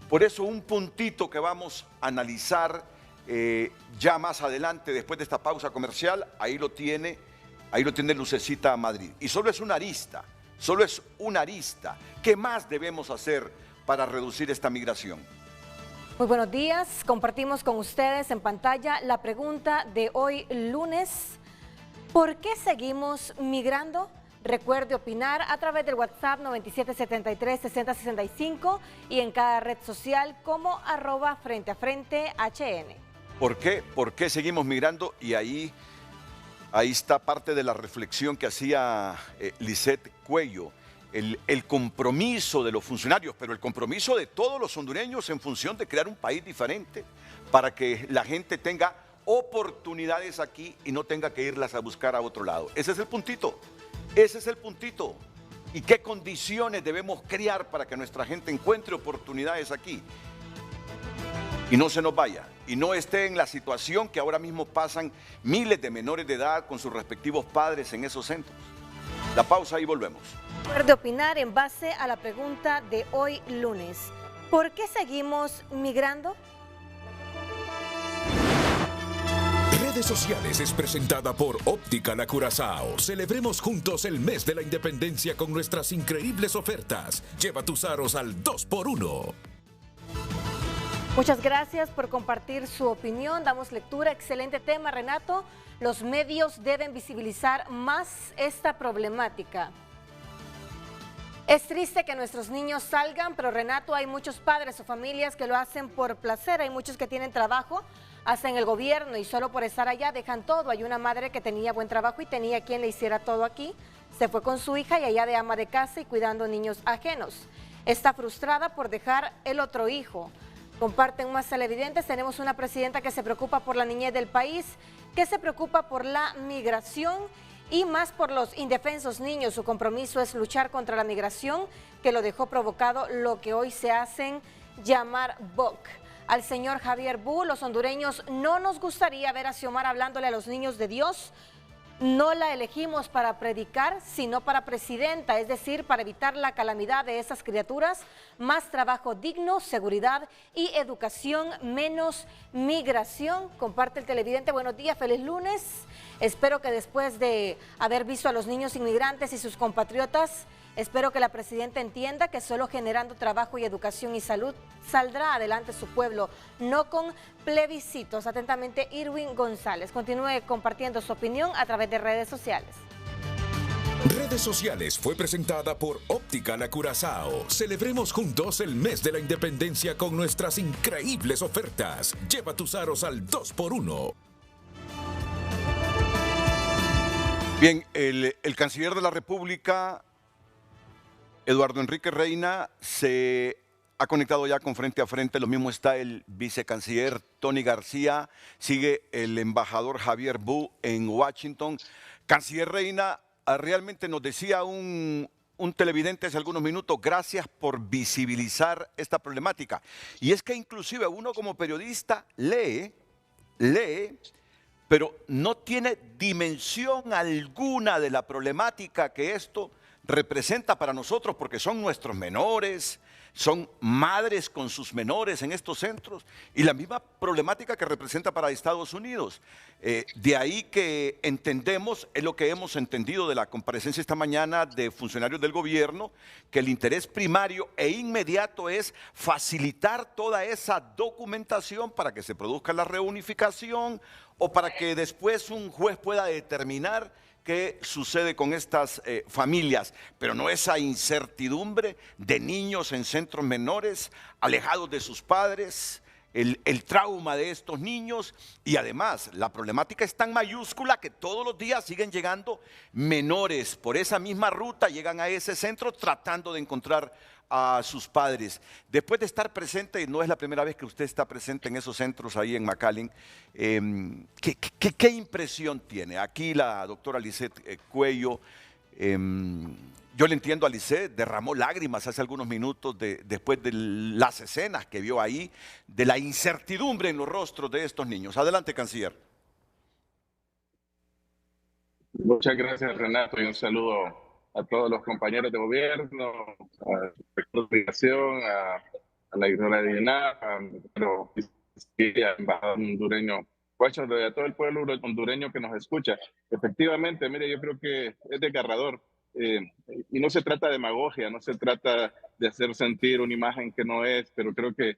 S1: Por eso un puntito que vamos a analizar ya más adelante, después de esta pausa comercial, ahí lo tiene Lucecita Madrid. Y solo es una arista. Solo es una arista. ¿Qué más debemos hacer para reducir esta migración?
S6: Muy buenos días. Compartimos con ustedes en pantalla la pregunta de hoy lunes. ¿Por qué seguimos migrando? Recuerde opinar a través del WhatsApp 9773-6065 y en cada red social como @FrenteAFrente_HN.
S1: ¿Por qué seguimos migrando? Y ahí está parte de la reflexión que hacía Lisette Cuello, el compromiso de los funcionarios, pero el compromiso de todos los hondureños en función de crear un país diferente para que la gente tenga oportunidades aquí y no tenga que irlas a buscar a otro lado. Ese es el puntito, ese es el puntito. ¿Y qué condiciones debemos crear para que nuestra gente encuentre oportunidades aquí? y no se nos vaya y no esté en la situación que ahora mismo pasan miles de menores de edad con sus respectivos padres en esos centros. La pausa y volvemos.
S6: Recuerde opinar en base a la pregunta de hoy lunes. ¿Por qué seguimos migrando?
S4: Redes Sociales es presentada por Óptica La Curazao. Celebremos juntos el mes de la independencia con nuestras increíbles ofertas. Lleva tus aros al 2x1.
S6: Muchas gracias por compartir su opinión. Damos lectura. Excelente tema, Renato. Los medios deben visibilizar más esta problemática. Es triste que nuestros niños salgan, pero Renato, hay muchos padres o familias que lo hacen por placer. Hay muchos que tienen trabajo, hacen el gobierno y solo por estar allá dejan todo. Hay una madre que tenía buen trabajo y tenía quien le hiciera todo aquí. Se fue con su hija y allá de ama de casa y cuidando niños ajenos. Está frustrada por dejar el otro hijo. Comparten más televidentes. Tenemos una presidenta que se preocupa por la niñez del país, que se preocupa por la migración y más por los indefensos niños. Su compromiso es luchar contra la migración que lo dejó provocado lo que hoy se hacen llamar BOC. Al señor Javier Bu, los hondureños no nos gustaría ver a Xiomara hablándole a los niños de Dios. No la elegimos para predicar, sino para presidenta, es decir, para evitar la calamidad de esas criaturas. Más trabajo digno, seguridad y educación, menos migración. Comparte el televidente. Buenos días, feliz lunes. Espero que después de haber visto a los niños inmigrantes y sus compatriotas, espero que la presidenta entienda que solo generando trabajo y educación y salud saldrá adelante su pueblo, no con plebiscitos. Atentamente, Irwin González. Continúe compartiendo su opinión a través de redes sociales.
S4: Redes Sociales fue presentada por Óptica La Curazao. Celebremos juntos el mes de la independencia con nuestras increíbles ofertas. Lleva tus aros al 2x1.
S1: Bien, el canciller de la República, Eduardo Enrique Reina, se ha conectado ya con Frente a Frente. Lo mismo está el vicecanciller Tony García, sigue el embajador Javier Bu en Washington. Canciller Reina, realmente nos decía un televidente hace algunos minutos, gracias por visibilizar esta problemática. Y es que inclusive uno como periodista lee, pero no tiene dimensión alguna de la problemática que esto representa para nosotros, porque son nuestros menores, son madres con sus menores en estos centros y la misma problemática que representa para Estados Unidos. De ahí que entendemos, es lo que hemos entendido de la comparecencia esta mañana de funcionarios del gobierno, que el interés primario e inmediato es facilitar toda esa documentación para que se produzca la reunificación o para que después un juez pueda determinar qué sucede con estas familias, pero no esa incertidumbre de niños en centros menores, alejados de sus padres, el trauma de estos niños y además la problemática es tan mayúscula que todos los días siguen llegando menores por esa misma ruta, llegan a ese centro tratando de encontrar a sus padres. Después de estar presente, no es la primera vez que usted está presente en esos centros ahí en McAllen, ¿qué impresión tiene? Aquí la doctora Lisette Cuello, yo le entiendo a Lisette, derramó lágrimas hace algunos minutos después de las escenas que vio ahí, de la incertidumbre en los rostros de estos niños. Adelante, canciller.
S5: Muchas gracias, Renato, y un saludo a todos los compañeros de gobierno, a la delegación, a la doctora Diana, al embajador hondureño Washington y a todo el pueblo hondureño que nos escucha. Efectivamente, mire, yo creo que es desgarrador. Y no se trata de demagogia, no se trata de hacer sentir una imagen que no es, pero creo que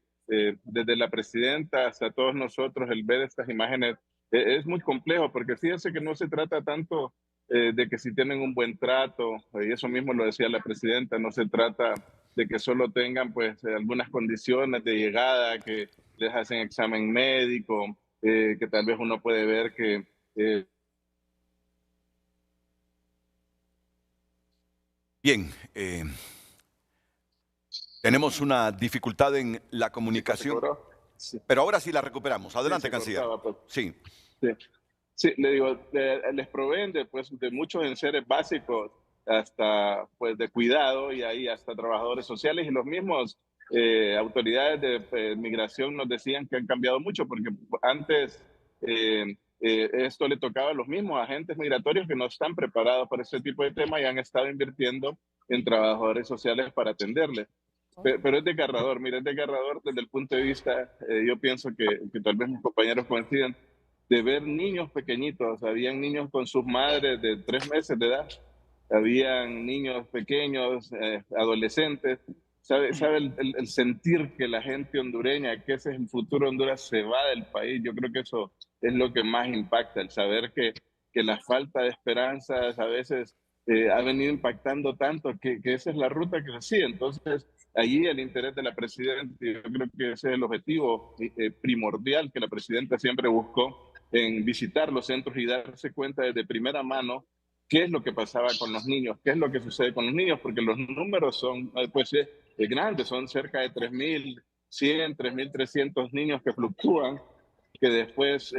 S5: desde la presidenta hasta todos nosotros el ver estas imágenes es muy complejo, porque fíjense que no se trata tanto de que si tienen un buen trato, y eso mismo lo decía la presidenta, no se trata de que solo tengan pues algunas condiciones de llegada, que les hacen examen médico, que tal vez uno puede ver que
S1: Bien, tenemos una dificultad en la comunicación,
S5: sí,
S1: pero ahora sí la recuperamos. Adelante,
S5: sí,
S1: canciller.
S5: pues.
S1: Sí.
S5: Sí, le digo, les proveen de muchos enseres básicos, hasta pues de cuidado y ahí hasta trabajadores sociales y los mismos
S7: autoridades de migración nos decían que han cambiado mucho, porque antes esto le tocaba a los mismos agentes migratorios que no están preparados para ese tipo de temas y han estado invirtiendo en trabajadores sociales para atenderles. Pero es desgarrador, mira, es desgarrador desde el punto de vista, yo pienso que tal vez mis compañeros coinciden, de ver niños pequeñitos. Habían niños con sus madres de 3 meses de edad, habían niños pequeños, adolescentes. ¿Sabe el sentir que la gente hondureña, que ese es el futuro de Honduras, se va del país? Yo creo que eso es lo que más impacta, el saber que la falta de esperanzas a veces ha venido impactando tanto que esa es la ruta que se sigue. Entonces, allí el interés de la presidenta, yo creo que ese es el objetivo primordial que la presidenta siempre buscó en visitar los centros y darse cuenta desde primera mano qué es lo que pasaba con los niños, qué es lo que sucede con los niños, porque los números son pues, grandes, son cerca de 3.100, 3.300 niños que fluctúan, que después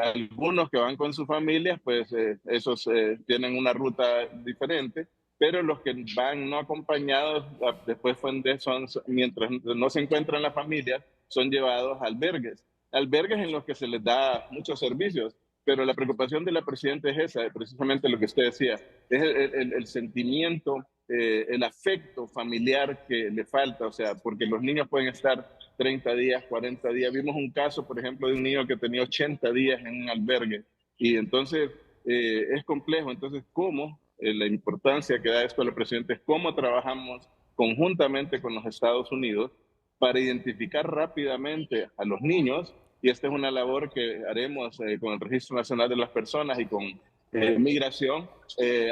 S7: algunos que van con sus familias, pues esos tienen una ruta diferente, pero los que van no acompañados, después mientras no se encuentran las familias, son llevados a albergues en los que se les da muchos servicios. Pero la preocupación de la presidenta es esa, precisamente lo que usted decía, es el sentimiento, el afecto familiar que le falta, o sea, porque los niños pueden estar 30 días, 40 días. Vimos un caso, por ejemplo, de un niño que tenía 80 días en un albergue, y entonces es complejo. Entonces, ¿cómo? La importancia que da esto a la presidenta es cómo trabajamos conjuntamente con los Estados Unidos para identificar rápidamente a los niños. Y esta es una labor que haremos con el Registro Nacional de las Personas y con Migración,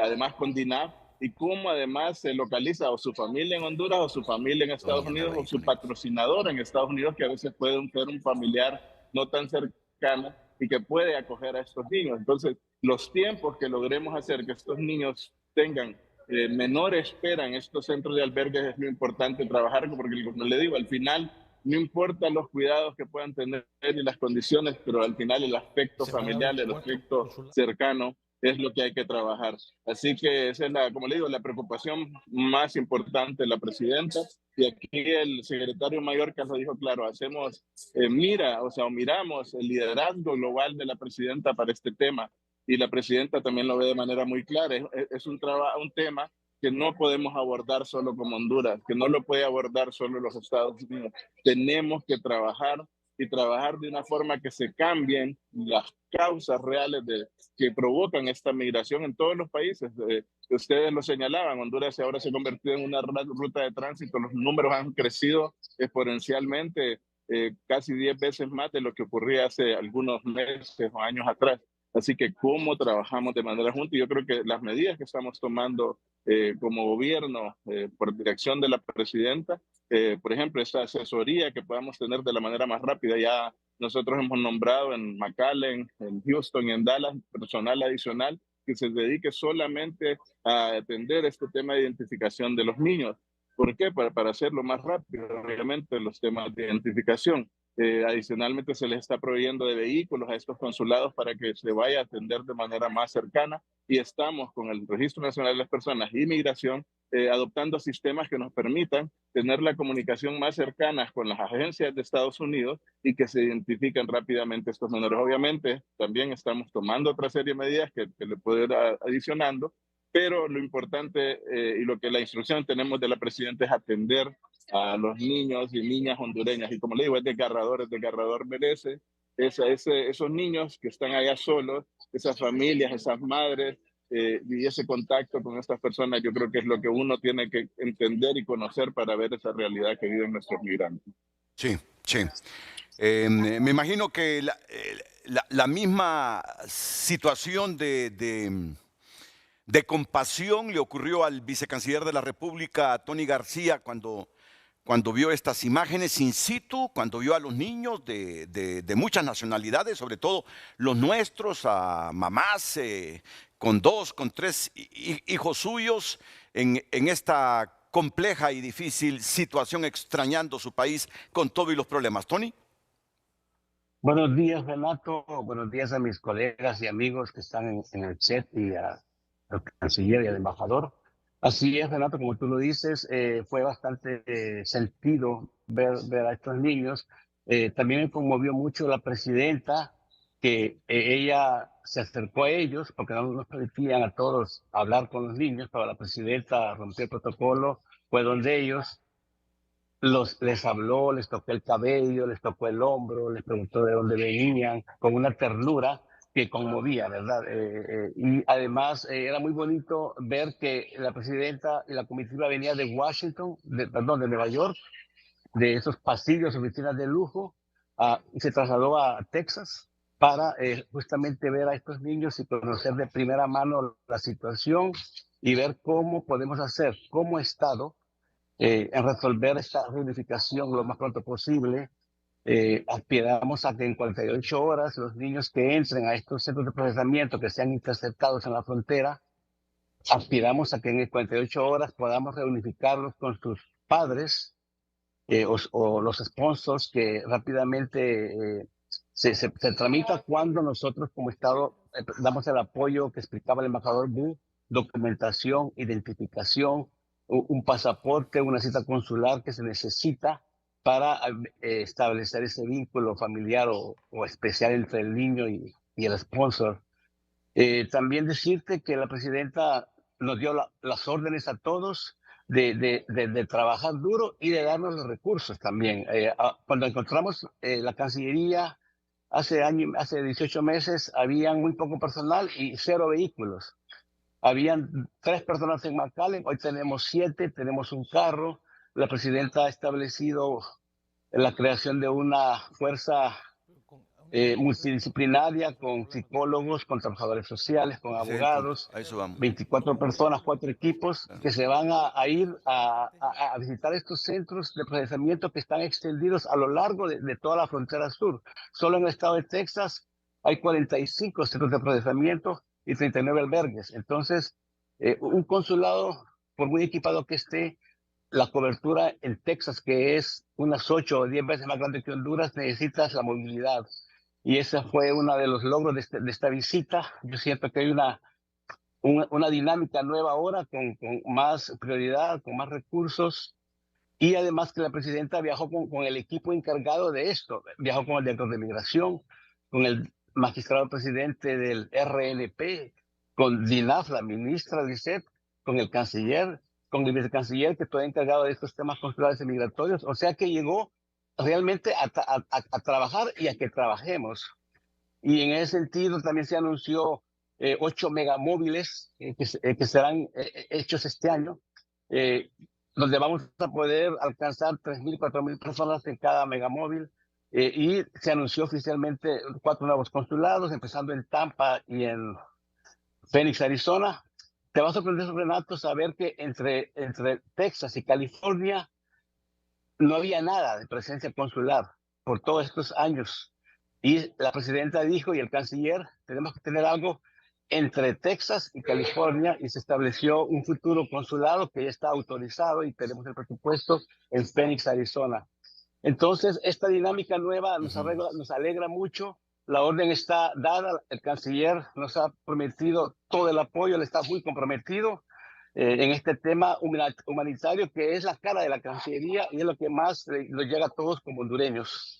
S7: además con DINAF, y cómo además se localiza o su familia en Honduras o su familia en Estados Unidos o su patrocinador en Estados Unidos, que a veces puede ser un familiar no tan cercano y que puede acoger a estos niños. Entonces, los tiempos que logremos hacer que estos niños tengan menor espera en estos centros de albergues es lo importante trabajar, porque como le digo, al final no importa los cuidados que puedan tener y las condiciones, pero al final el aspecto familiar, el aspecto cercano es lo que hay que trabajar. Así que esa es como le digo, la preocupación más importante de la presidenta. Y aquí el secretario mayor que lo dijo claro, hacemos miramos el liderazgo global de la presidenta para este tema. Y la presidenta también lo ve de manera muy clara. Es un tema que no podemos abordar solo como Honduras, que no lo puede abordar solo los Estados Unidos. Tenemos que trabajar y trabajar de una forma que se cambien las causas reales que provocan esta migración en todos los países. Ustedes lo señalaban, Honduras ahora se ha convertido en una ruta de tránsito, los números han crecido exponencialmente, casi 10 veces más de lo que ocurría hace algunos meses o años atrás. Así que cómo trabajamos de manera junta, y yo creo que las medidas que estamos tomando como gobierno por dirección de la presidenta, por ejemplo, esta asesoría que podamos tener de la manera más rápida. Ya nosotros hemos nombrado en McAllen, en Houston y en Dallas personal adicional que se dedique solamente a atender este tema de identificación de los niños. ¿Por qué? Para hacerlo más rápido, obviamente, los temas de identificación. Adicionalmente se les está proveyendo de vehículos a estos consulados para que se vaya a atender de manera más cercana, y estamos con el Registro Nacional de las Personas y Migración adoptando sistemas que nos permitan tener la comunicación más cercana con las agencias de Estados Unidos y que se identifiquen rápidamente estos menores. Obviamente también estamos tomando otra serie de medidas que le puedo ir adicionando, pero lo importante y lo que la instrucción tenemos de la presidenta es atender a los niños y niñas hondureñas. Y como le digo, es desgarrador merece esos niños que están allá solos, esas familias, esas madres, y ese contacto con estas personas. Yo creo que es lo que uno tiene que entender y conocer para ver esa realidad que viven nuestros migrantes.
S1: Sí, sí. Me imagino que la misma situación de compasión le ocurrió al vicecanciller de la República, Tony García, cuando vio estas imágenes in situ, cuando vio a los niños de muchas nacionalidades, sobre todo los nuestros, a mamás con 2, con 3 hijos suyos en esta compleja y difícil situación, extrañando su país con todo y los problemas. Tony.
S8: Buenos días, Renato. Buenos días a mis colegas y amigos que están en el set, y al canciller y al embajador. Así es, Renato, como tú lo dices, fue bastante sentido ver a estos niños. También me conmovió mucho la presidenta, que ella se acercó a ellos, porque no nos permitían a todos hablar con los niños, pero la presidenta rompió el protocolo, fue donde ellos, les habló, les tocó el cabello, les tocó el hombro, les preguntó de dónde venían, con una ternura que conmovía, ¿verdad? Y además era muy bonito ver que la presidenta y la comitiva venía de Washington, perdón, de Nueva York, de esos pasillos, oficinas de lujo, y se trasladó a Texas para justamente ver a estos niños y conocer de primera mano la situación y ver cómo podemos hacer como Estado en resolver esta reunificación lo más pronto posible. Aspiramos a que en 48 horas los niños que entren a estos centros de procesamiento que sean interceptados en la frontera, aspiramos a que en 48 horas podamos reunificarlos con sus padres o los sponsors que rápidamente se tramita cuando nosotros como Estado damos el apoyo que explicaba el embajador Wu, documentación, identificación, un pasaporte, una cita consular que se necesita para establecer ese vínculo familiar o especial entre el niño y el sponsor. También decirte que la presidenta nos dio las órdenes a todos de trabajar duro y de darnos los recursos también. Cuando encontramos la Cancillería hace 18 meses, habían muy poco personal y 0 vehículos. Habían 3 personas en McAllen, hoy tenemos 7, tenemos un carro. La presidenta ha establecido la creación de una fuerza multidisciplinaria con psicólogos, con trabajadores sociales, con abogados, 24 personas, 4 equipos que se van a ir a visitar estos centros de procesamiento que están extendidos a lo largo de toda la frontera sur. Solo en el estado de Texas hay 45 centros de procesamiento y 39 albergues. Entonces, un consulado, por muy equipado que esté, la cobertura en Texas, que es unas 8 o 10 veces más grande que Honduras, necesitas la movilidad. Y ese fue uno de los logros de esta visita. Yo siento que hay una dinámica nueva ahora con más prioridad, con más recursos. Y además que la presidenta viajó con el equipo encargado de esto. Viajó con el director de migración, con el magistrado presidente del RNP, con DINAF, la ministra Lisset, con el canciller, con el vicecanciller que está encargado de estos temas consulares y migratorios. O sea que llegó realmente a trabajar y a que trabajemos. Y en ese sentido también se anunció 8 megamóviles que serán hechos este año, donde vamos a poder alcanzar 3.000, 4.000 personas en cada megamóvil. Y se anunció oficialmente 4 nuevos consulados, empezando en Tampa y en Phoenix, Arizona. Te va a sorprender, Renato, saber que entre Texas y California no había nada de presencia consular por todos estos años. Y la presidenta dijo, y el canciller, tenemos que tener algo entre Texas y California, y se estableció un futuro consulado que ya está autorizado y tenemos el presupuesto en Phoenix, Arizona. Entonces, esta dinámica nueva nos alegra mucho. La orden está dada, el canciller nos ha prometido todo el apoyo, él está muy comprometido en este tema humanitario que es la cara de la Cancillería y es lo que más nos llega a todos como hondureños.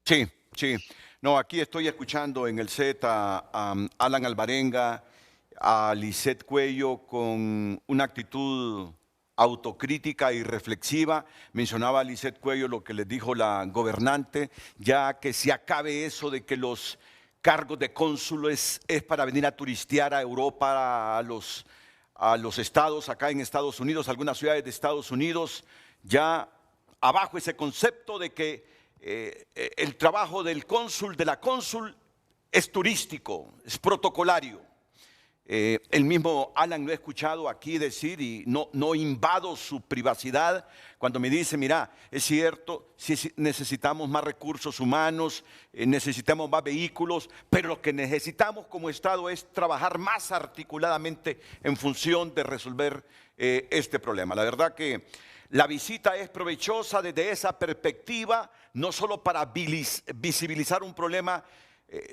S1: Sí, sí. No, aquí estoy escuchando en el set a Alan Alvarenga, a Lisset Cuello con una actitud autocrítica y reflexiva. Mencionaba a Lisset Cuello lo que les dijo la gobernante, ya que se acabe eso de que los cargos de cónsul es para venir a turistear a Europa, a los estados, acá en Estados Unidos, algunas ciudades de Estados Unidos, ya abajo ese concepto de que el trabajo del cónsul, de la cónsul, es turístico, es protocolario. El mismo Alan lo he escuchado aquí decir y no invado su privacidad cuando me dice, mira, es cierto, sí, necesitamos más recursos humanos, necesitamos más vehículos, pero lo que necesitamos como Estado es trabajar más articuladamente en función de resolver este problema. La verdad que la visita es provechosa desde esa perspectiva, no solo para visibilizar un problema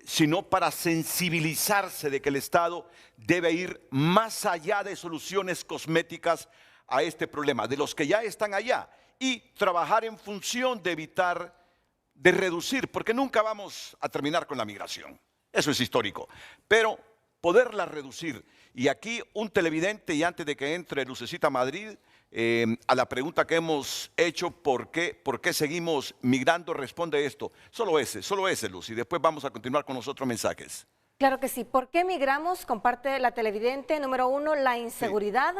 S1: sino para sensibilizarse de que el Estado debe ir más allá de soluciones cosméticas a este problema, de los que ya están allá, y trabajar en función de evitar, de reducir, porque nunca vamos a terminar con la migración, eso es histórico, pero poderla reducir. Y aquí un televidente, y antes de que entre Lucecita Madrid, a la pregunta que hemos hecho, ¿por qué seguimos migrando? Responde esto, solo ese, Luz, y después vamos a continuar con los otros mensajes.
S6: Claro que sí. ¿Por qué migramos? Comparte la televidente. Número 1, la inseguridad.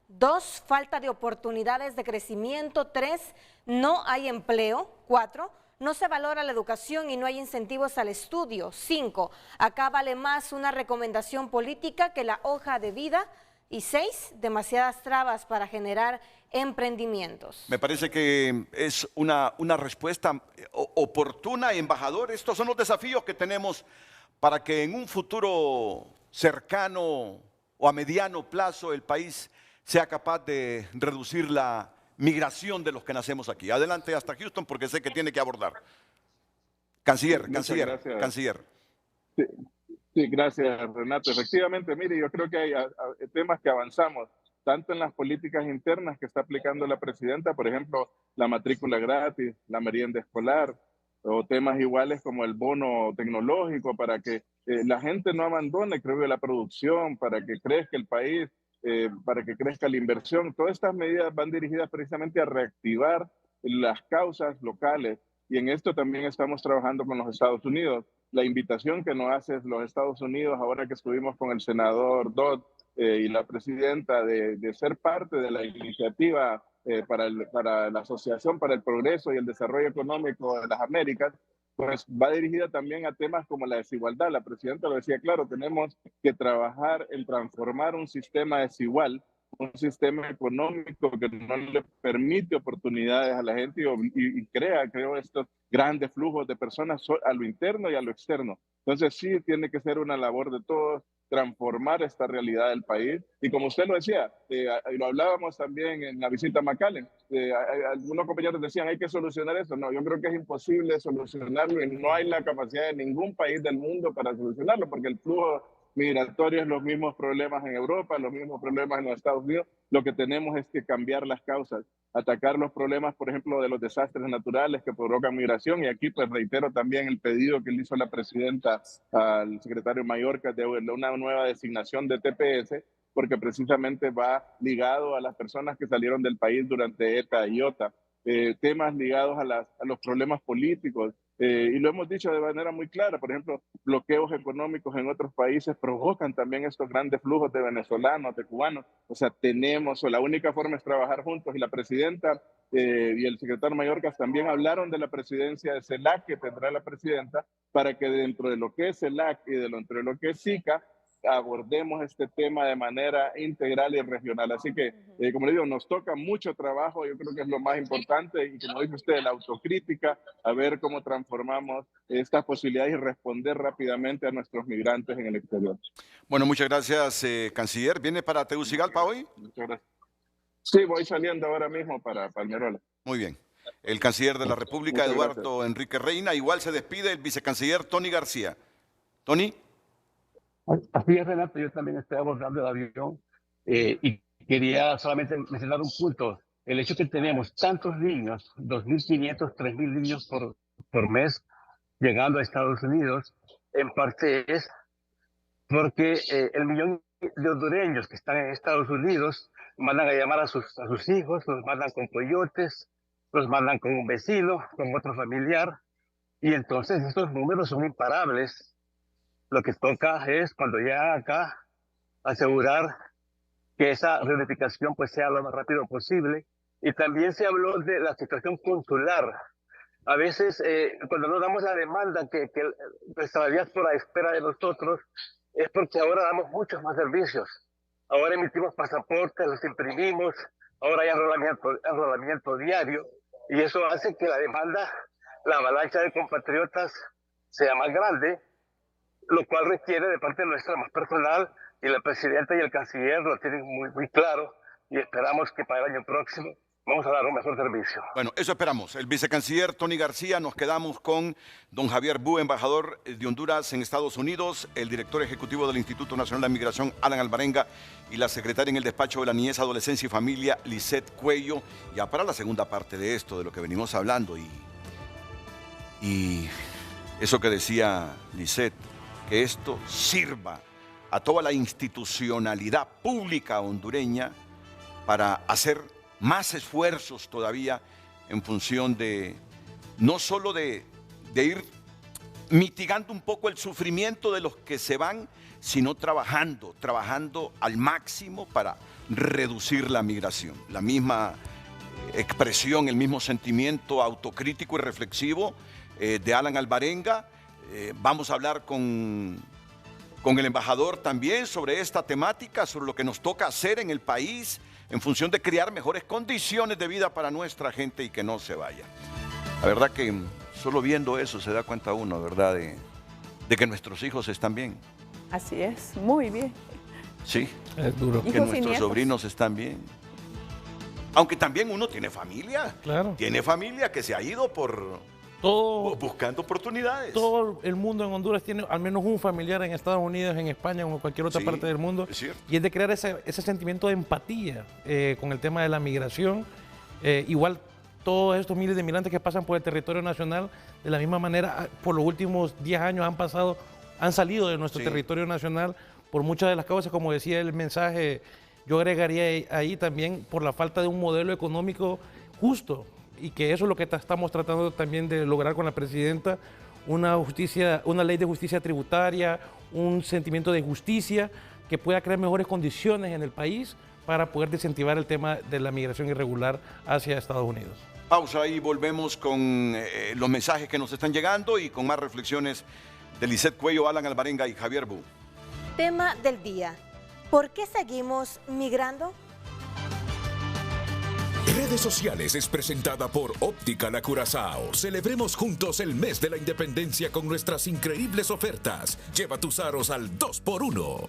S6: 2, falta de oportunidades de crecimiento. 3, no hay empleo. 4, no se valora la educación y no hay incentivos al estudio. 5, acá vale más una recomendación política que la hoja de vida. Y 6, demasiadas trabas para generar emprendimientos.
S1: Me parece que es una respuesta oportuna, embajador. Estos son los desafíos que tenemos para que en un futuro cercano o a mediano plazo el país sea capaz de reducir la migración de los que nacemos aquí. Adelante hasta Houston porque sé que tiene que abordar. Canciller.
S7: Sí. Sí, gracias, Renato. Efectivamente, mire, yo creo que hay temas que avanzamos, tanto en las políticas internas que está aplicando la presidenta, por ejemplo, la matrícula gratis, la merienda escolar, o temas iguales como el bono tecnológico para que la gente no abandone, creo, la producción, para que crezca el país, para que crezca la inversión. Todas estas medidas van dirigidas precisamente a reactivar las causas locales, y en esto también estamos trabajando con los Estados Unidos. La invitación que nos hace los Estados Unidos, ahora que estuvimos con el senador Dodd y la presidenta, de ser parte de la iniciativa para la Asociación para el Progreso y el Desarrollo Económico de las Américas, pues va dirigida también a temas como la desigualdad. La presidenta lo decía claro, tenemos que trabajar en transformar un sistema desigual, un sistema económico que no le permite oportunidades a la gente y creo, estos grandes flujos de personas a lo interno y a lo externo. Entonces sí tiene que ser una labor de todos transformar esta realidad del país. Y como usted lo decía, lo hablábamos también en la visita a McAllen, algunos compañeros decían hay que solucionar esto. No, yo creo que es imposible solucionarlo y no hay la capacidad de ningún país del mundo para solucionarlo, porque el flujo migratorios, los mismos problemas en Europa, los mismos problemas en los Estados Unidos. Lo que tenemos es que cambiar las causas, atacar los problemas, por ejemplo, de los desastres naturales que provocan migración. Y aquí pues reitero también el pedido que le hizo la presidenta al secretario Mayorkas de una nueva designación de TPS, porque precisamente va ligado a las personas que salieron del país durante ETA y OTA. Temas ligados a los problemas políticos. Y lo hemos dicho de manera muy clara, por ejemplo, bloqueos económicos en otros países provocan también estos grandes flujos de venezolanos, de cubanos. O sea, la única forma es trabajar juntos, y la presidenta y el secretario Mayorkas también hablaron de la presidencia de CELAC que tendrá la presidenta, para que dentro de lo que es CELAC y dentro de lo que es SICA abordemos este tema de manera integral y regional. Así que, como le digo, nos toca mucho trabajo. Yo creo que es lo más importante, y como dice usted, la autocrítica, a ver cómo transformamos estas posibilidades y responder rápidamente a nuestros migrantes en el exterior.
S1: Bueno, muchas gracias, canciller. ¿Viene para Tegucigalpa hoy?
S7: Muchas gracias. Sí, voy saliendo ahora mismo para Palmerola.
S1: Muy bien. El canciller de la República, Eduardo Enrique Reina. Igual se despide el vicecanciller Tony García. Tony.
S8: Así es, Renato, yo también estoy abordando el avión y quería solamente mencionar un punto. El hecho que tenemos tantos niños, 2.500, 3.000 niños por mes llegando a Estados Unidos, en parte es porque el millón de hondureños que están en Estados Unidos mandan a llamar a sus hijos, los mandan con coyotes, los mandan con un vecino, con otro familiar, y entonces estos números son imparables. Lo que toca es, cuando ya acá, asegurar que esa reunificación pues sea lo más rápido posible. Y también se habló de la situación consular. A veces, cuando no damos la demanda que nuestra diáspora espera de nosotros, es porque ahora damos muchos más servicios. Ahora emitimos pasaportes, los imprimimos, ahora hay enrolamiento diario, y eso hace que la demanda, la avalancha de compatriotas sea más grande, lo cual requiere de parte nuestra más personal, y la presidenta y el canciller lo tienen muy, muy claro, y esperamos que para el año próximo vamos a dar un mejor servicio.
S1: Bueno, eso esperamos. El vicecanciller Tony García, nos quedamos con don Javier Bú, embajador de Honduras en Estados Unidos, el director ejecutivo del Instituto Nacional de Migración, Alan Alvarenga, y la secretaria en el despacho de la Niñez, Adolescencia y Familia, Lisette Cuello, ya para la segunda parte de esto, de lo que venimos hablando. Y eso que decía Lisette, que esto sirva a toda la institucionalidad pública hondureña para hacer más esfuerzos todavía en función de, no solo de ir mitigando un poco el sufrimiento de los que se van, sino trabajando al máximo para reducir la migración. La misma expresión, el mismo sentimiento autocrítico y reflexivo de Alan Alvarenga. Vamos a hablar con el embajador también sobre esta temática, sobre lo que nos toca hacer en el país en función de crear mejores condiciones de vida para nuestra gente y que no se vaya. La verdad que solo viendo eso se da cuenta uno, ¿verdad?, de que nuestros hijos están bien.
S3: Así es, muy bien.
S1: Sí,
S2: es duro.
S1: Que nuestros sobrinos están bien. Aunque también uno tiene familia.
S2: Claro.
S1: Tiene familia que se ha ido buscando oportunidades.
S2: Todo el mundo en Honduras tiene al menos un familiar en Estados Unidos, en España o en cualquier otra parte del mundo.
S1: Es cierto.
S2: Y es de crear ese sentimiento de empatía con el tema de la migración. Igual todos estos miles de migrantes que pasan por el territorio nacional, de la misma manera, por los últimos 10 años han salido de nuestro territorio nacional por muchas de las causas, como decía el mensaje. Yo agregaría ahí también por la falta de un modelo económico justo, y que eso es lo que estamos tratando también de lograr con la presidenta, una ley de justicia tributaria, un sentimiento de justicia que pueda crear mejores condiciones en el país para poder desincentivar el tema de la migración irregular hacia Estados Unidos.
S1: Pausa y volvemos con los mensajes que nos están llegando y con más reflexiones de Lisette Cuello, Alan Alvarenga y Javier Bú.
S6: Tema del día: ¿por qué seguimos migrando?
S4: Redes Sociales es presentada por Óptica La Curazao. Celebremos juntos el mes de la independencia con nuestras increíbles ofertas. Lleva tus aros al 2x1.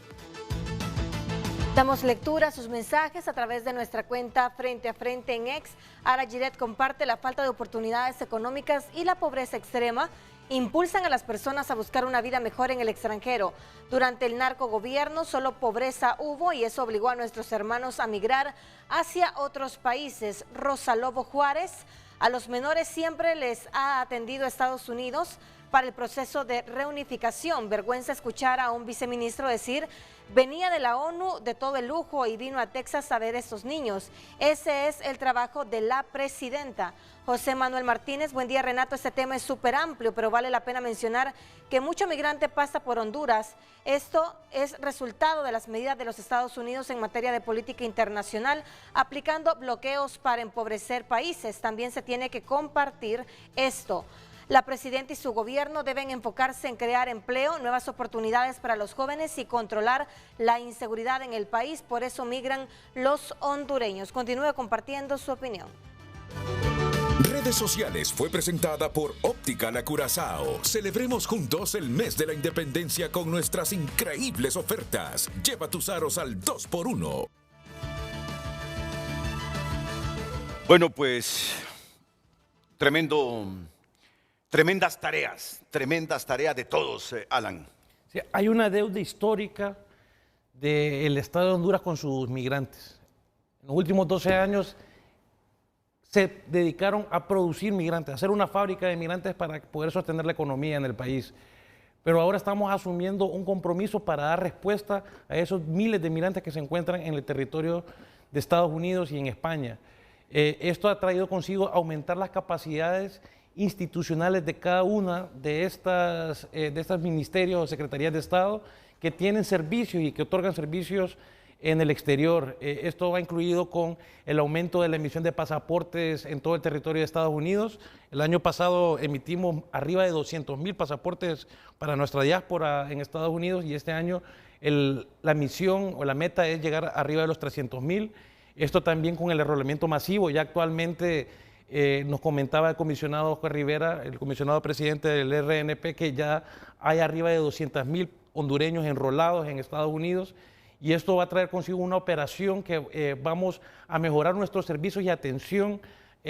S6: Damos lectura a sus mensajes a través de nuestra cuenta Frente a Frente en X. Ara Giret comparte: la falta de oportunidades económicas y la pobreza extrema impulsan a las personas a buscar una vida mejor en el extranjero. Durante el narcogobierno solo pobreza hubo y eso obligó a nuestros hermanos a migrar hacia otros países. Rosa Lobo Juárez: a los menores siempre les ha atendido Estados Unidos para el proceso de reunificación. Vergüenza escuchar a un viceministro decir: venía de la ONU de todo el lujo y vino a Texas a ver a estos niños. Ese es el trabajo de la presidenta. José Manuel Martínez: buen día, Renato, este tema es súper amplio, pero vale la pena mencionar que mucho migrante pasa por Honduras. Esto es resultado de las medidas de los Estados Unidos en materia de política internacional, aplicando bloqueos para empobrecer países. También se tiene que compartir esto. La presidenta y su gobierno deben enfocarse en crear empleo, nuevas oportunidades para los jóvenes y controlar la inseguridad en el país. Por eso migran los hondureños. Continúe compartiendo su opinión.
S4: Redes Sociales fue presentada por Óptica La Curazao. Celebremos juntos el mes de la independencia con nuestras increíbles ofertas. Lleva tus aros al 2x1.
S1: Bueno, pues tremendas tareas de todos, Alan.
S2: Sí, hay una deuda histórica del Estado de Honduras con sus migrantes. En los últimos 12 años se dedicaron a producir migrantes, a hacer una fábrica de migrantes para poder sostener la economía en el país. Pero ahora estamos asumiendo un compromiso para dar respuesta a esos miles de migrantes que se encuentran en el territorio de Estados Unidos y en España. Esto ha traído consigo aumentar las capacidades institucionales de cada una de estos ministerios o secretarías de Estado que tienen servicios y que otorgan servicios en el exterior. Esto va incluido con el aumento de la emisión de pasaportes en todo el territorio de Estados Unidos. El año pasado emitimos arriba de 200,000 pasaportes para nuestra diáspora en Estados Unidos y este año la misión o la meta es llegar arriba de los 300,000. Esto también con el enrolamiento masivo. Ya actualmente nos comentaba el comisionado Oscar Rivera, el comisionado presidente del RNP, que ya hay arriba de 200,000 hondureños enrolados en Estados Unidos y esto va a traer consigo una operación que vamos a mejorar nuestros servicios y atención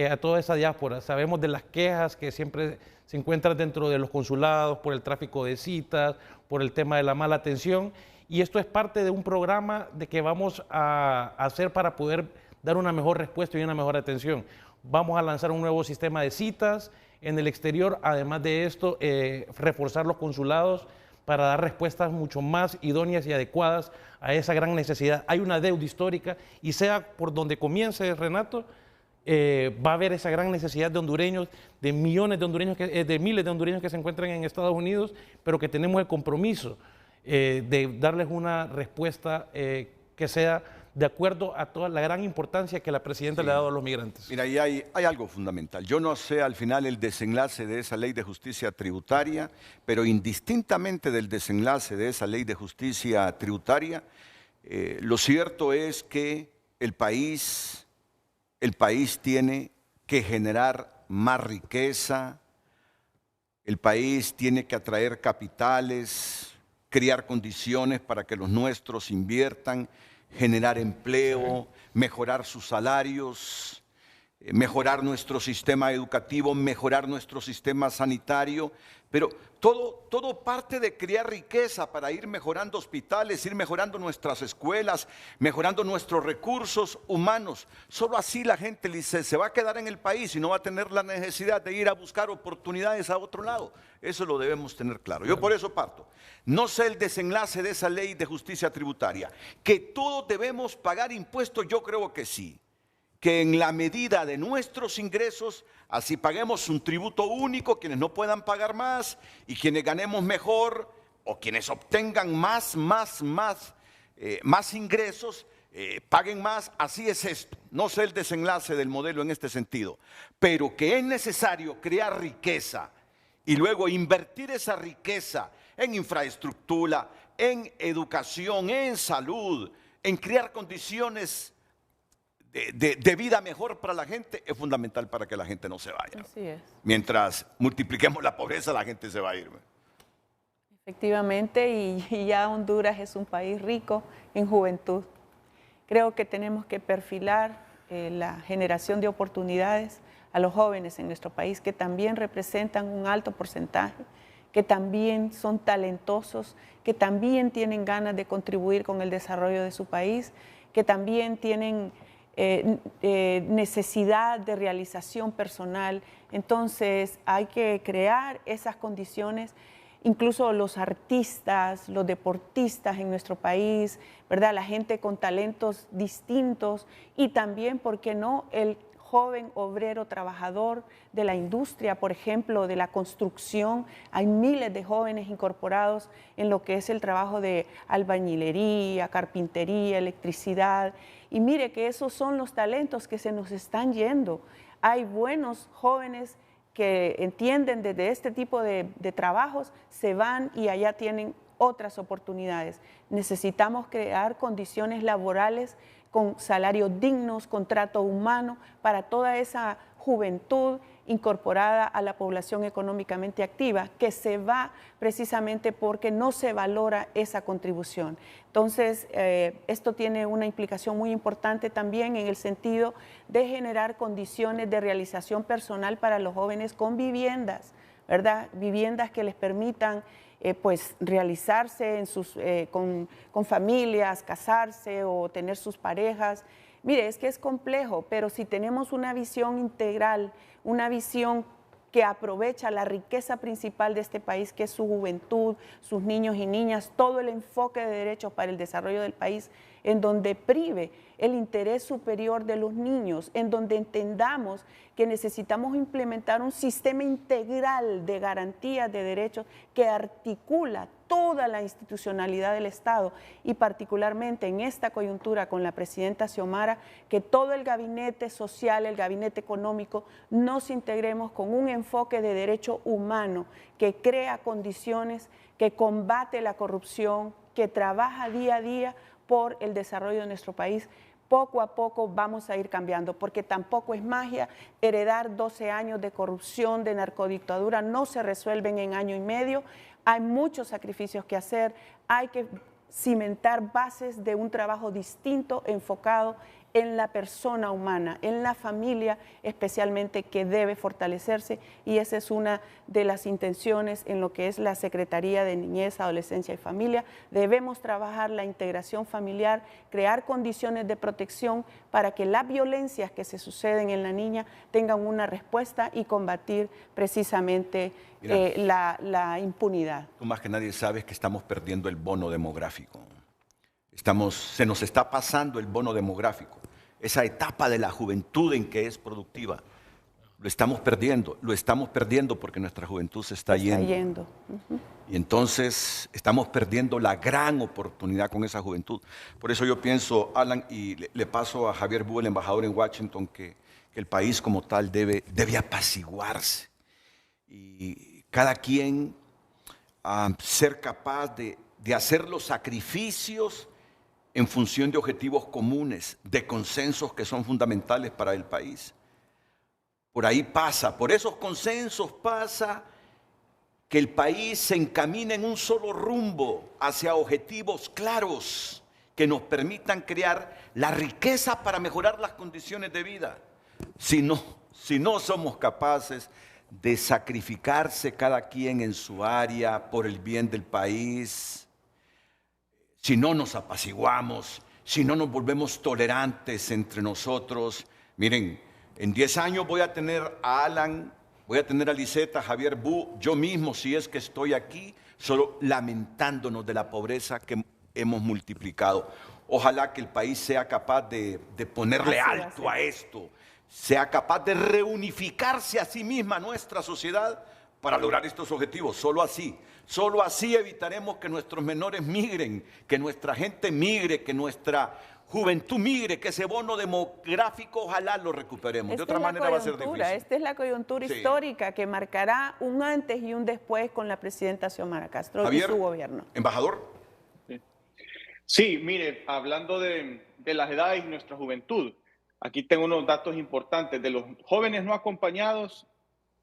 S2: a toda esa diáspora. Sabemos de las quejas que siempre se encuentran dentro de los consulados por el tráfico de citas, por el tema de la mala atención, y esto es parte de un programa de que vamos a hacer para poder dar una mejor respuesta y una mejor atención. Vamos a lanzar un nuevo sistema de citas en el exterior, además de esto, reforzar los consulados para dar respuestas mucho más idóneas y adecuadas a esa gran necesidad. Hay una deuda histórica y sea por donde comience, Renato, va a haber esa gran necesidad de hondureños, de millones de hondureños, de miles de hondureños que se encuentran en Estados Unidos, pero que tenemos el compromiso de darles una respuesta que sea de acuerdo a toda la gran importancia que la presidenta le ha dado a los migrantes.
S1: Mira, ahí hay algo fundamental. Yo no sé al final el desenlace de esa ley de justicia tributaria, pero indistintamente del desenlace de esa ley de justicia tributaria, lo cierto es que el país tiene que generar más riqueza, el país tiene que atraer capitales, crear condiciones para que los nuestros inviertan, generar empleo, mejorar sus salarios, mejorar nuestro sistema educativo, mejorar nuestro sistema sanitario, pero todo parte de crear riqueza para ir mejorando hospitales, ir mejorando nuestras escuelas, mejorando nuestros recursos humanos. Solo así la gente se va a quedar en el país y no va a tener la necesidad de ir a buscar oportunidades a otro lado. Eso lo debemos tener claro. Yo por eso parto. No sé el desenlace de esa ley de justicia tributaria. Que todos debemos pagar impuestos, yo creo que sí. Que en la medida de nuestros ingresos, así paguemos un tributo único, quienes no puedan pagar más, y quienes ganemos mejor, o quienes obtengan más ingresos, paguen más. Así es esto. No sé el desenlace del modelo en este sentido, pero que es necesario crear riqueza y luego invertir esa riqueza en infraestructura, en educación, en salud, en crear condiciones de vida mejor para la gente, es fundamental para que la gente no se vaya.
S3: Así es.
S1: Mientras multipliquemos la pobreza, la gente se va a ir.
S3: Efectivamente, y ya Honduras es un país rico en juventud. Creo que tenemos que perfilar la generación de oportunidades a los jóvenes en nuestro país, que también representan un alto porcentaje, que también son talentosos, que también tienen ganas de contribuir con el desarrollo de su país, que también tienen necesidad de realización personal. Entonces hay que crear esas condiciones. Incluso los artistas, los deportistas en nuestro país, ¿verdad? La gente con talentos distintos y también, ¿por qué no?, el joven obrero trabajador de la industria, por ejemplo, de la construcción. Hay miles de jóvenes incorporados en lo que es el trabajo de albañilería, carpintería, electricidad. Y mire que esos son los talentos que se nos están yendo. Hay buenos jóvenes que entienden desde este tipo de trabajos, se van y allá tienen otras oportunidades. Necesitamos crear condiciones laborales con salarios dignos, con trato humano para toda esa juventud incorporada a la población económicamente activa, que se va precisamente porque no se valora esa contribución. Entonces, esto tiene una implicación muy importante también en el sentido de generar condiciones de realización personal para los jóvenes con viviendas, ¿verdad? Viviendas que les permitan pues realizarse con familias, casarse o tener sus parejas. Mire, es que es complejo, pero si tenemos una visión integral, una visión que aprovecha la riqueza principal de este país, que es su juventud, sus niños y niñas, todo el enfoque de derechos para el desarrollo del país, en donde prive el interés superior de los niños, en donde entendamos que necesitamos implementar un sistema integral de garantías de derechos que articula toda la institucionalidad del Estado y particularmente en esta coyuntura con la presidenta Xiomara, que todo el gabinete social, el gabinete económico, nos integremos con un enfoque de derecho humano que crea condiciones, que combate la corrupción, que trabaja día a día por el desarrollo de nuestro país. Poco a poco vamos a ir cambiando, porque tampoco es magia. Heredar 12 años de corrupción, de narcodictadura, no se resuelven en año y medio. Hay muchos sacrificios que hacer, hay que cimentar bases de un trabajo distinto, enfocado en la persona humana, en la familia especialmente, que debe fortalecerse, y esa es una de las intenciones en lo que es la Secretaría de Niñez, Adolescencia y Familia. Debemos trabajar la integración familiar, crear condiciones de protección para que las violencias que se suceden en la niña tengan una respuesta y combatir precisamente la impunidad.
S1: Tú más que nadie sabes que estamos perdiendo el bono demográfico. Se nos está pasando el bono demográfico. Esa etapa de la juventud en que es productiva, lo estamos perdiendo porque nuestra juventud se está yendo. Y entonces estamos perdiendo la gran oportunidad con esa juventud. Por eso yo pienso, Alan, y le paso a Javier Bú, el embajador en Washington, que el país como tal debe apaciguarse. Y cada quien ser capaz de hacer los sacrificios en función de objetivos comunes, de consensos que son fundamentales para el país. Por ahí pasa, por esos consensos pasa que el país se encamina en un solo rumbo hacia objetivos claros que nos permitan crear la riqueza para mejorar las condiciones de vida. Si no somos capaces de sacrificarse cada quien en su área por el bien del país, si no nos apaciguamos, si no nos volvemos tolerantes entre nosotros. Miren, en 10 años voy a tener a Alan, voy a tener a Lisette, a Javier Bú, yo mismo, si es que estoy aquí, solo lamentándonos de la pobreza que hemos multiplicado. Ojalá que el país sea capaz de ponerle alto a esto, sea capaz de reunificarse a sí misma nuestra sociedad para lograr estos objetivos. Solo así evitaremos que nuestros menores migren, que nuestra gente migre, que nuestra juventud migre, que ese bono demográfico ojalá lo recuperemos. De otra manera va a ser difícil.
S3: Esta es la coyuntura histórica que marcará un antes y un después con la presidenta Xiomara Castro y su gobierno.
S1: Embajador.
S5: Sí, mire, hablando de las edades y nuestra juventud, aquí tengo unos datos importantes. De los jóvenes no acompañados,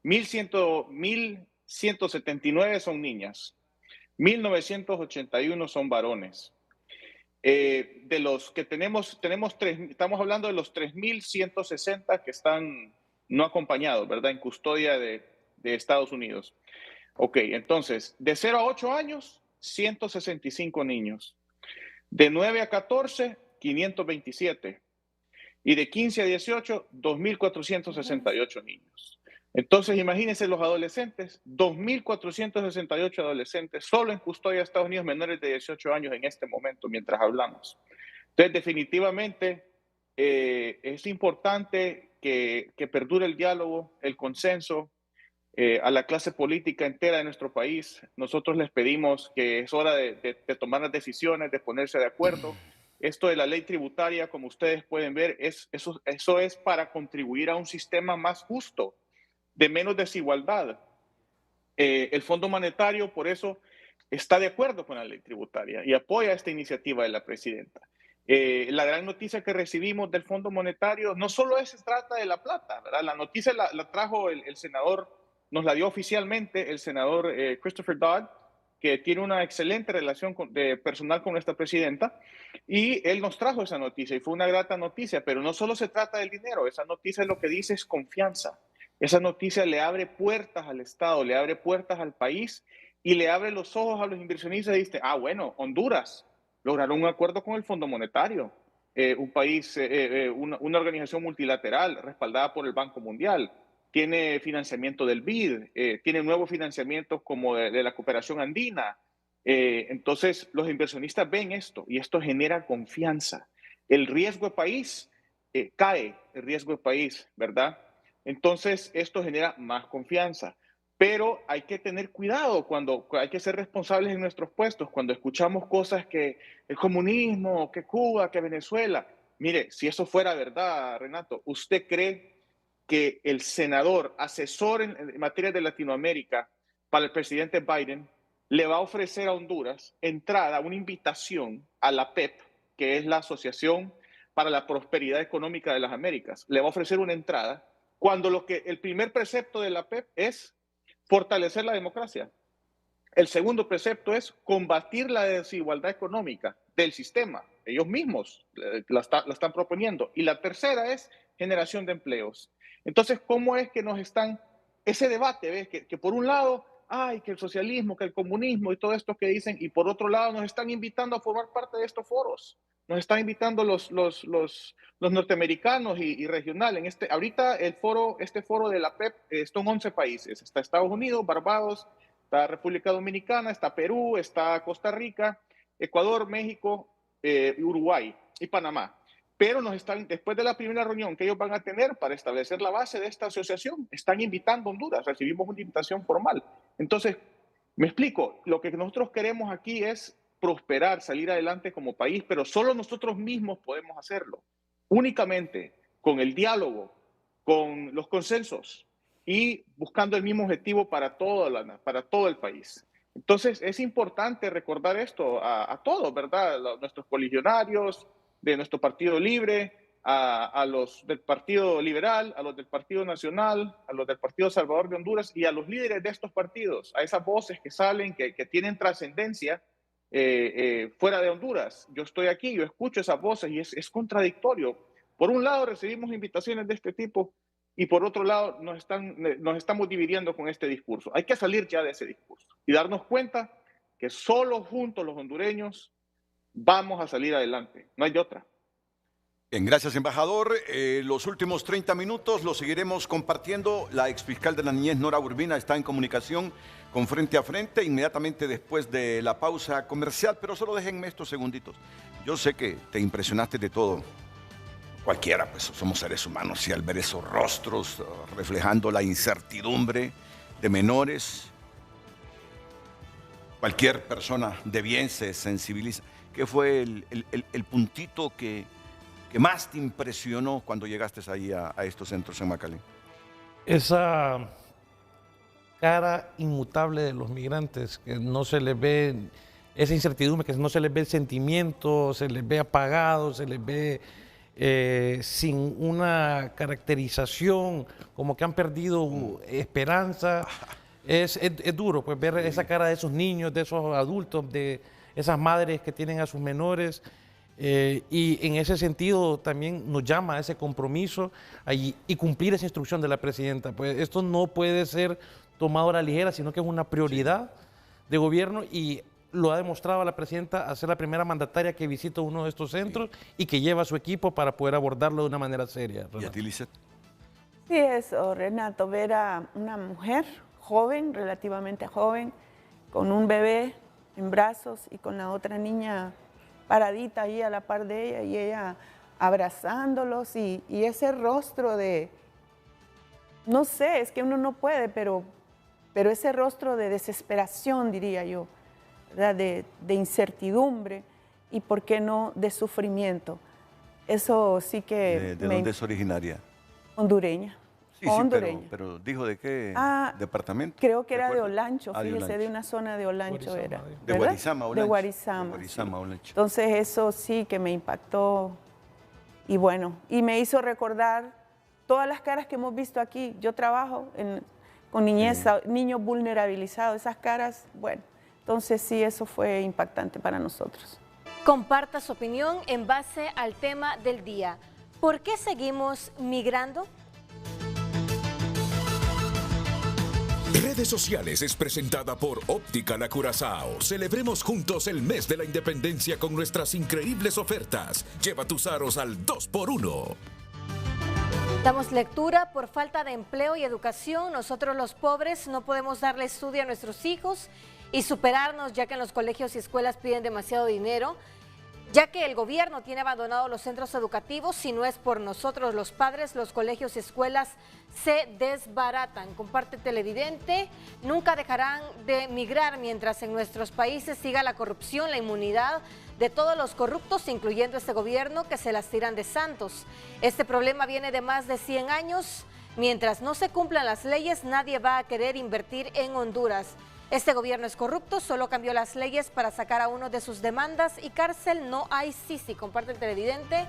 S5: 1.179 son niñas, 1.981 son varones. De los que tenemos estamos hablando de los 3.160 que están no acompañados, ¿verdad? En custodia de Estados Unidos. Ok, entonces, de 0 a 8 años, 165 niños. De 9 a 14, 527. Y de 15 a 18, 2.468 niños. Entonces, imagínense los adolescentes, 2.468 adolescentes solo en custodia de Estados Unidos, menores de 18 años en este momento, mientras hablamos. Entonces, definitivamente es importante que perdure el diálogo, el consenso a la clase política entera de nuestro país. Nosotros les pedimos que es hora de tomar las decisiones, de ponerse de acuerdo. Esto de la ley tributaria, como ustedes pueden ver, eso es para contribuir a un sistema más justo, de menos desigualdad. El Fondo Monetario, por eso, está de acuerdo con la ley tributaria y apoya esta iniciativa de la presidenta. La gran noticia que recibimos del Fondo Monetario no solo se trata de la plata, ¿verdad? La noticia la trajo el senador, nos la dio oficialmente el senador Christopher Dodd, que tiene una excelente relación personal con nuestra presidenta, y él nos trajo esa noticia y fue una grata noticia, pero no solo se trata del dinero, esa noticia lo que dice es confianza. Esa noticia le abre puertas al Estado, le abre puertas al país y le abre los ojos a los inversionistas y dice, bueno, Honduras lograron un acuerdo con el Fondo Monetario, un país, una organización multilateral respaldada por el Banco Mundial, tiene financiamiento del BID, tiene nuevos financiamientos como de la cooperación andina. Entonces, los inversionistas ven esto y esto genera confianza. El riesgo de país cae, el riesgo de país, ¿verdad? Entonces, esto genera más confianza. Pero hay que tener cuidado cuando hay que ser responsables en nuestros puestos, cuando escuchamos cosas que el comunismo, que Cuba, que Venezuela. Mire, si eso fuera verdad, Renato, ¿usted cree que el senador, asesor en materia de Latinoamérica para el presidente Biden, le va a ofrecer a Honduras entrada, una invitación a la PEP, que es la Asociación para la Prosperidad Económica de las Américas? Le va a ofrecer una entrada cuando el primer precepto de la PEP es fortalecer la democracia. El segundo precepto es combatir la desigualdad económica del sistema. Ellos mismos la están proponiendo. Y la tercera es generación de empleos. Entonces, ¿cómo es que nos están... Ese debate, ¿ves? Que por un lado, ay, que el socialismo, que el comunismo y todo esto que dicen, y por otro lado nos están invitando a formar parte de estos foros. Nos están invitando los norteamericanos y regionales. Ahorita este foro de la PEP son 11 países. Está Estados Unidos, Barbados, está República Dominicana, está Perú, está Costa Rica, Ecuador, México, Uruguay y Panamá. Pero después de la primera reunión que ellos van a tener para establecer la base de esta asociación, están invitando a Honduras, recibimos una invitación formal. Entonces, me explico, lo que nosotros queremos aquí es prosperar, salir adelante como país, pero solo nosotros mismos podemos hacerlo, únicamente con el diálogo, con los consensos y buscando el mismo objetivo para todo el país. Entonces, es importante recordar esto a todos, ¿verdad? A nuestros coligionarios de nuestro Partido Libre, a los del Partido Liberal, a los del Partido Nacional, a los del Partido Salvador de Honduras y a los líderes de estos partidos, a esas voces que salen, que tienen trascendencia fuera de Honduras. Yo estoy aquí, yo escucho esas voces y es contradictorio. Por un lado recibimos invitaciones de este tipo y por otro lado nos estamos dividiendo con este discurso. Hay que salir ya de ese discurso y darnos cuenta que solo juntos los hondureños vamos a salir adelante, no hay de otra.
S1: Bien, gracias, embajador. Los últimos 30 minutos los seguiremos compartiendo. La exfiscal de la niñez, Nora Urbina, está en comunicación con Frente a Frente inmediatamente después de la pausa comercial, pero solo déjenme estos segunditos. Yo sé que te impresionaste de todo. Cualquiera, pues somos seres humanos, y al ver esos rostros reflejando la incertidumbre de menores, cualquier persona de bien se sensibiliza. ¿Qué fue el puntito que más te impresionó cuando llegaste ahí a estos centros en McAllen?
S2: Esa cara inmutable de los migrantes, que no se les ve, esa incertidumbre, que no se les ve el sentimiento, se les ve apagado, se les ve sin una caracterización, como que han perdido esperanza. Es duro pues ver esa cara de esos niños, de esos adultos, de esas madres que tienen a sus menores. Y en ese sentido también nos llama a ese compromiso y cumplir esa instrucción de la presidenta. Pues esto no puede ser tomado a la ligera, sino que es una prioridad de gobierno, y lo ha demostrado la presidenta a ser la primera mandataria que visita uno de estos centros y que lleva a su equipo para poder abordarlo de una manera seria. Renato.
S1: ¿Y a ti, Lizeth?
S3: Sí, eso, Renato, ver a una mujer joven, relativamente joven, con un bebé en brazos y con la otra niña paradita ahí a la par de ella y ella abrazándolos y ese rostro de, no sé, es que uno no puede, pero ese rostro de desesperación, diría yo, ¿verdad? De incertidumbre y, ¿por qué no?, de sufrimiento. Eso sí que...
S1: ¿De dónde es originaria?
S3: Hondureña.
S1: Sí, pero ¿dijo de qué departamento?
S3: Creo que era de Olancho, fíjese, de una zona de Olancho era.
S1: De Guarizama, Olancho.
S3: De Guarizama, Olancho. Entonces eso sí que me impactó y bueno, y me hizo recordar todas las caras que hemos visto aquí. Yo trabajo con niñez, niños vulnerabilizados, esas caras, bueno, entonces sí, eso fue impactante para nosotros.
S6: Comparta su opinión en base al tema del día. ¿Por qué seguimos migrando?
S4: Redes Sociales es presentada por Óptica La Curazao. Celebremos juntos el mes de la independencia con nuestras increíbles ofertas. Lleva tus aros al 2x1.
S6: Damos lectura. Por falta de empleo y educación, nosotros los pobres no podemos darle estudio a nuestros hijos y superarnos, ya que en los colegios y escuelas piden demasiado dinero, ya que el gobierno tiene abandonados los centros educativos. Si no es por nosotros los padres, los colegios y escuelas se desbaratan. Comparte, televidente. Nunca dejarán de migrar mientras en nuestros países siga la corrupción, la impunidad de todos los corruptos, incluyendo este gobierno, que se las tiran de santos. Este problema viene de más de 100 años. Mientras no se cumplan las leyes, nadie va a querer invertir en Honduras. Este gobierno es corrupto, solo cambió las leyes para sacar a uno de sus demandas y cárcel no hay. Sí, comparte el televidente.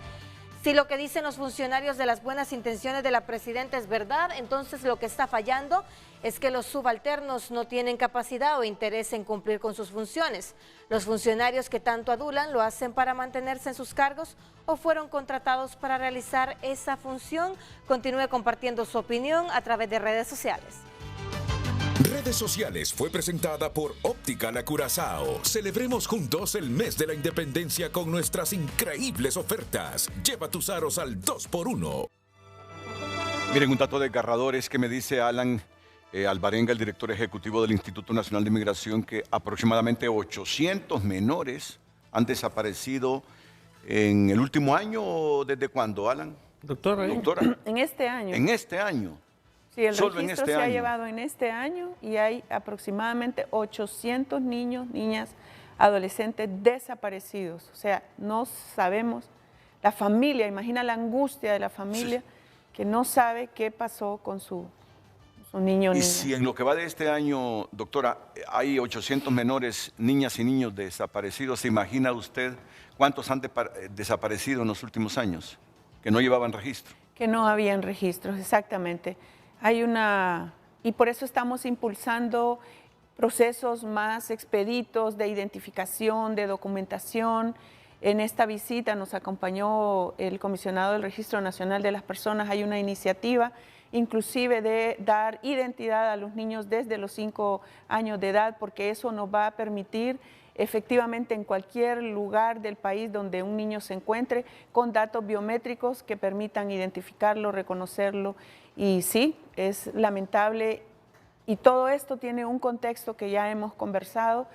S6: Si lo que dicen los funcionarios de las buenas intenciones de la presidenta es verdad, entonces lo que está fallando es que los subalternos no tienen capacidad o interés en cumplir con sus funciones. Los funcionarios que tanto adulan lo hacen para mantenerse en sus cargos o fueron contratados para realizar esa función. Continúe compartiendo su opinión a través de redes sociales.
S4: Redes Sociales fue presentada por Óptica La Curazao. Celebremos juntos el mes de la independencia con nuestras increíbles ofertas. Lleva tus aros al 2x1.
S1: Miren, un dato desgarrador es que me dice Alan Alvarenga, el director ejecutivo del Instituto Nacional de Migración, que aproximadamente 800 menores han desaparecido en el último año. ¿Desde cuándo, Alan?
S2: Doctora.
S3: En este año.
S1: En este año.
S3: Sí, el registro se ha llevado en este año y hay aproximadamente 800 niños, niñas, adolescentes desaparecidos. O sea, no sabemos, la familia, imagina la angustia de la familia que no sabe qué pasó con su niño o niña.
S1: Y si en lo que va de este año, doctora, hay 800 menores, niñas y niños desaparecidos, ¿se imagina usted cuántos han desaparecido en los últimos años que no llevaban registro? Que no habían registros, exactamente.
S3: Y por eso estamos impulsando procesos más expeditos de identificación, de documentación. En esta visita nos acompañó el comisionado del Registro Nacional de las Personas. Hay una iniciativa inclusive de dar identidad a los niños desde los 5 años de edad, porque eso nos va a permitir efectivamente en cualquier lugar del país donde un niño se encuentre, con datos biométricos que permitan identificarlo, reconocerlo. Y sí, es lamentable, y todo esto tiene un contexto que ya hemos conversado,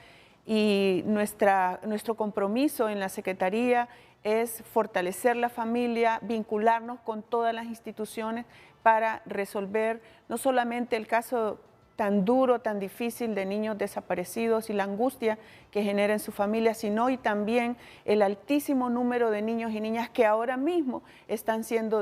S3: y nuestro compromiso en la Secretaría es fortalecer la familia, vincularnos con todas las instituciones para resolver no solamente el caso tan duro, tan difícil de niños desaparecidos y la angustia que genera en su familia, sino y también el altísimo número de niños y niñas que ahora mismo están siendo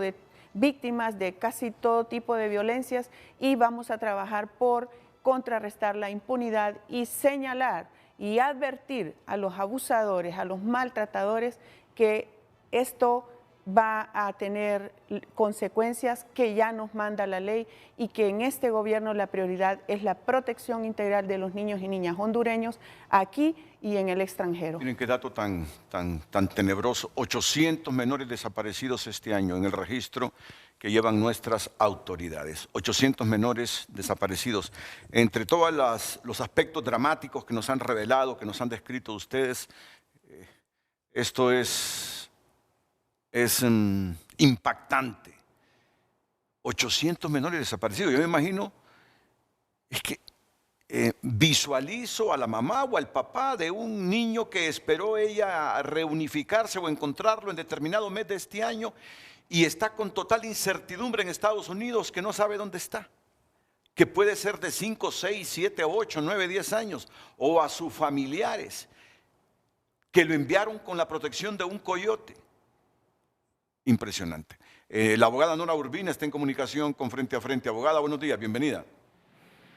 S3: víctimas de casi todo tipo de violencias, y vamos a trabajar por contrarrestar la impunidad y señalar y advertir a los abusadores, a los maltratadores, que esto va a tener consecuencias que ya nos manda la ley, y que en este gobierno la prioridad es la protección integral de los niños y niñas hondureños aquí y en el extranjero.
S1: Miren qué dato tan tenebroso. 800 menores desaparecidos este año en el registro que llevan nuestras autoridades. 800 menores desaparecidos. Entre todos los aspectos dramáticos que nos han revelado, que nos han descrito ustedes, esto es impactante. 800 menores desaparecidos. Yo me imagino, es que visualizo a la mamá o al papá de un niño que esperó ella reunificarse o encontrarlo en determinado mes de este año y está con total incertidumbre en Estados Unidos, que no sabe dónde está, que puede ser de 5, 6, 7, 8, 9, 10 años, o a sus familiares que lo enviaron con la protección de un coyote. Impresionante. La abogada Nora Urbina está en comunicación con Frente a Frente. Abogada, buenos días, bienvenida.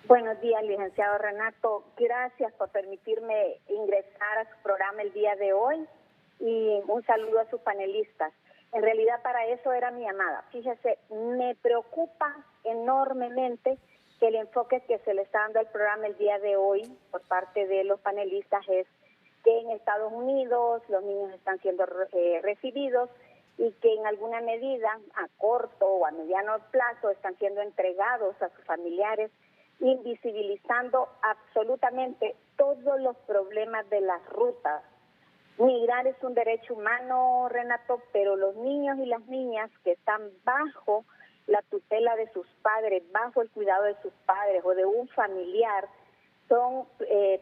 S9: Buenos días, licenciado Renato. Gracias por permitirme ingresar a su programa el día de hoy, y un saludo a sus panelistas. En realidad para eso era mi llamada. Fíjese, me preocupa enormemente que el enfoque que se le está dando al programa el día de hoy por parte de los panelistas es que en Estados Unidos los niños están siendo recibidos, y que en alguna medida, a corto o a mediano plazo, están siendo entregados a sus familiares, invisibilizando absolutamente todos los problemas de las rutas. Migrar es un derecho humano, Renato, pero los niños y las niñas que están bajo la tutela de sus padres, bajo el cuidado de sus padres o de un familiar, son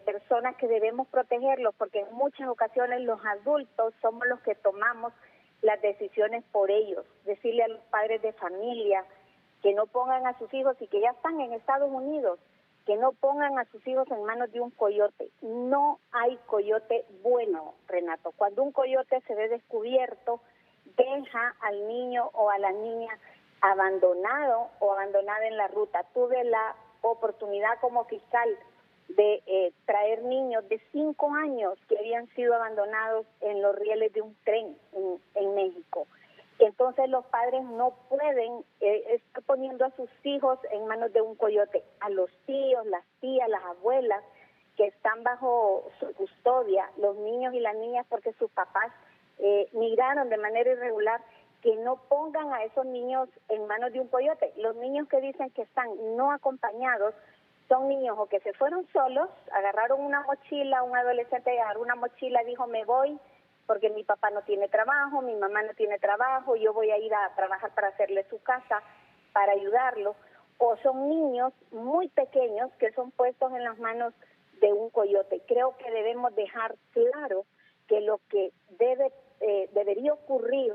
S9: personas que debemos protegerlos, porque en muchas ocasiones los adultos somos los que tomamos las decisiones por ellos. Decirle a los padres de familia que no pongan a sus hijos, y que ya están en Estados Unidos, que no pongan a sus hijos en manos de un coyote. No hay coyote bueno, Renato. Cuando un coyote se ve descubierto, deja al niño o a la niña abandonado o abandonada en la ruta. Tuve la oportunidad como fiscal de traer niños de 5 años que habían sido abandonados en los rieles de un tren en México. Entonces los padres no pueden estar poniendo a sus hijos en manos de un coyote, a los tíos, las tías, las abuelas que están bajo su custodia, los niños y las niñas porque sus papás migraron de manera irregular, que no pongan a esos niños en manos de un coyote. Los niños que dicen que están no acompañados son niños o que se fueron solos, agarraron una mochila, un adolescente agarró una mochila, dijo me voy porque mi papá no tiene trabajo, mi mamá no tiene trabajo, yo voy a ir a trabajar para hacerle su casa, para ayudarlo. O son niños muy pequeños que son puestos en las manos de un coyote. Creo que debemos dejar claro que lo que debería ocurrir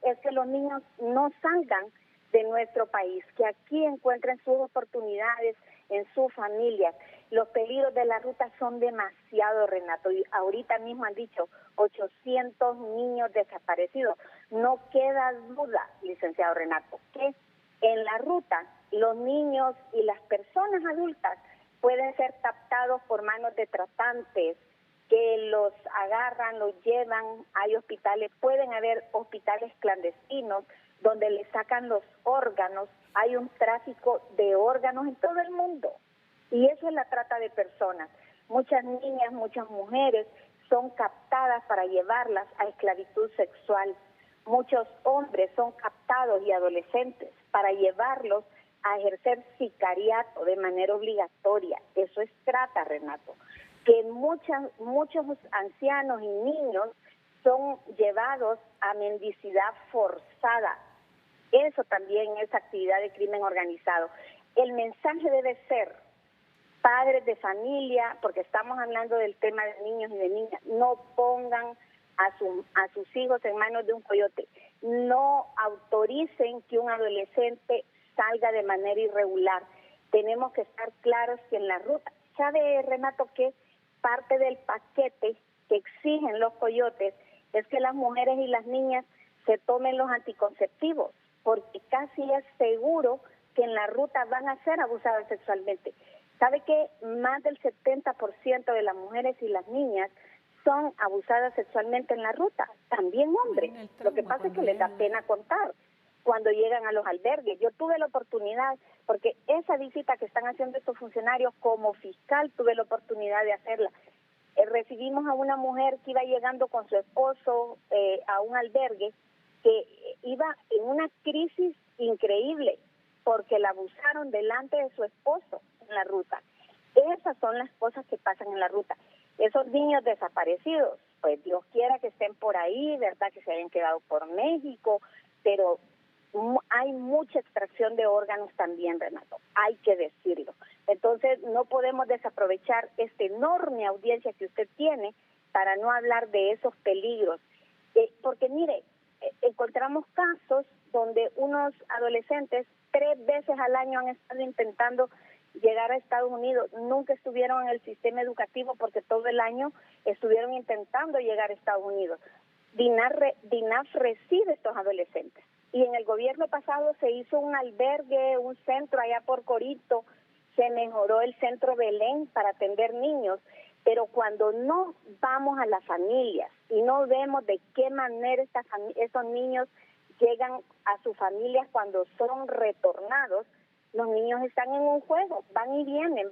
S9: es que los niños no salgan de nuestro país, que aquí encuentren sus oportunidades en sus familias. Los peligros de la ruta son demasiado, Renato, y ahorita mismo han dicho 800 niños desaparecidos. No queda duda, licenciado Renato, que en la ruta los niños y las personas adultas pueden ser captados por manos de tratantes que los agarran, los llevan, hay hospitales, pueden haber hospitales clandestinos donde les sacan los órganos, hay un tráfico de órganos en todo el mundo y eso es la trata de personas. Muchas niñas, muchas mujeres son captadas para llevarlas a esclavitud sexual, muchos hombres son captados y adolescentes para llevarlos a ejercer sicariato de manera obligatoria, eso es trata, Renato. Que muchos ancianos y niños son llevados a mendicidad forzada. Eso también es actividad de crimen organizado. El mensaje debe ser, padres de familia, porque estamos hablando del tema de niños y de niñas, no pongan a sus hijos en manos de un coyote. No autoricen que un adolescente salga de manera irregular. Tenemos que estar claros que en la ruta, ¿sabe, Renato, que parte del paquete que exigen los coyotes es que las mujeres y las niñas se tomen los anticonceptivos, porque casi es seguro que en la ruta van a ser abusadas sexualmente? ¿Sabe que más del 70% de las mujeres y las niñas son abusadas sexualmente en la ruta? También hombres. Lo que pasa es que les da pena contar cuando llegan a los albergues. Yo tuve la oportunidad, porque esa visita que están haciendo estos funcionarios como fiscal, tuve la oportunidad de hacerla. Recibimos a una mujer que iba llegando con su esposo a un albergue, que iba en una crisis increíble, porque la abusaron delante de su esposo en la ruta. Esas son las cosas que pasan en la ruta. Esos niños desaparecidos, pues Dios quiera que estén por ahí, ¿verdad? Que se hayan quedado por México, pero hay mucha extracción de órganos también, Renato, hay que decirlo. Entonces no podemos desaprovechar esta enorme audiencia que usted tiene para no hablar de esos peligros. Porque mire, encontramos casos donde unos adolescentes 3 veces al año han estado intentando llegar a Estados Unidos, nunca estuvieron en el sistema educativo porque todo el año estuvieron intentando llegar a Estados Unidos. DINAF recibe estos adolescentes. Y en el gobierno pasado se hizo un albergue, un centro allá por Corito, se mejoró el centro Belén para atender niños, pero cuando no vamos a las familias y no vemos de qué manera esos niños llegan a sus familias cuando son retornados, los niños están en un juego, van y vienen.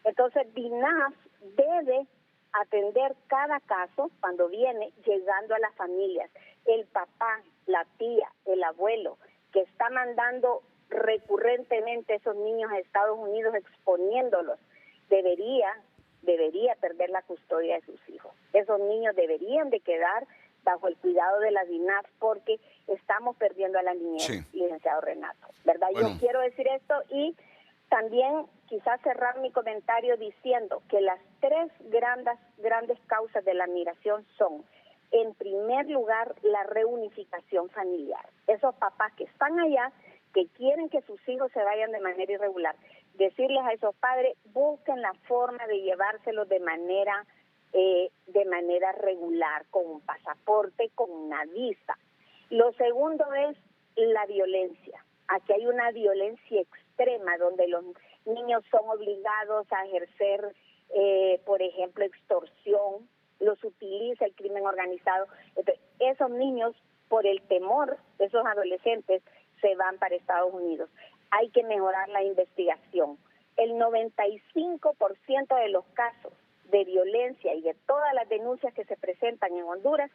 S9: Entonces DINAF debe atender cada caso cuando viene llegando a las familias. El papá, la tía, el abuelo, que está mandando recurrentemente esos niños a Estados Unidos exponiéndolos, debería perder la custodia de sus hijos. Esos niños deberían de quedar bajo el cuidado de la DINAF porque estamos perdiendo a la niñez, sí, licenciado Renato, ¿verdad? Bueno. Yo quiero decir esto y también quizás cerrar mi comentario diciendo que las 3 grandes causas de la migración son, en primer lugar, la reunificación familiar. Esos papás que están allá, que quieren que sus hijos se vayan de manera irregular, decirles a esos padres, busquen la forma de llevárselos de manera regular, con un pasaporte, con una visa. Lo segundo es la violencia. Aquí hay una violencia extrema donde los niños son obligados a ejercer, por ejemplo, extorsión, los utiliza el crimen organizado. Entonces, esos niños por el temor de esos adolescentes se van para Estados Unidos. Hay que mejorar la investigación. El 95% de los casos de violencia y de todas las denuncias que se presentan en Honduras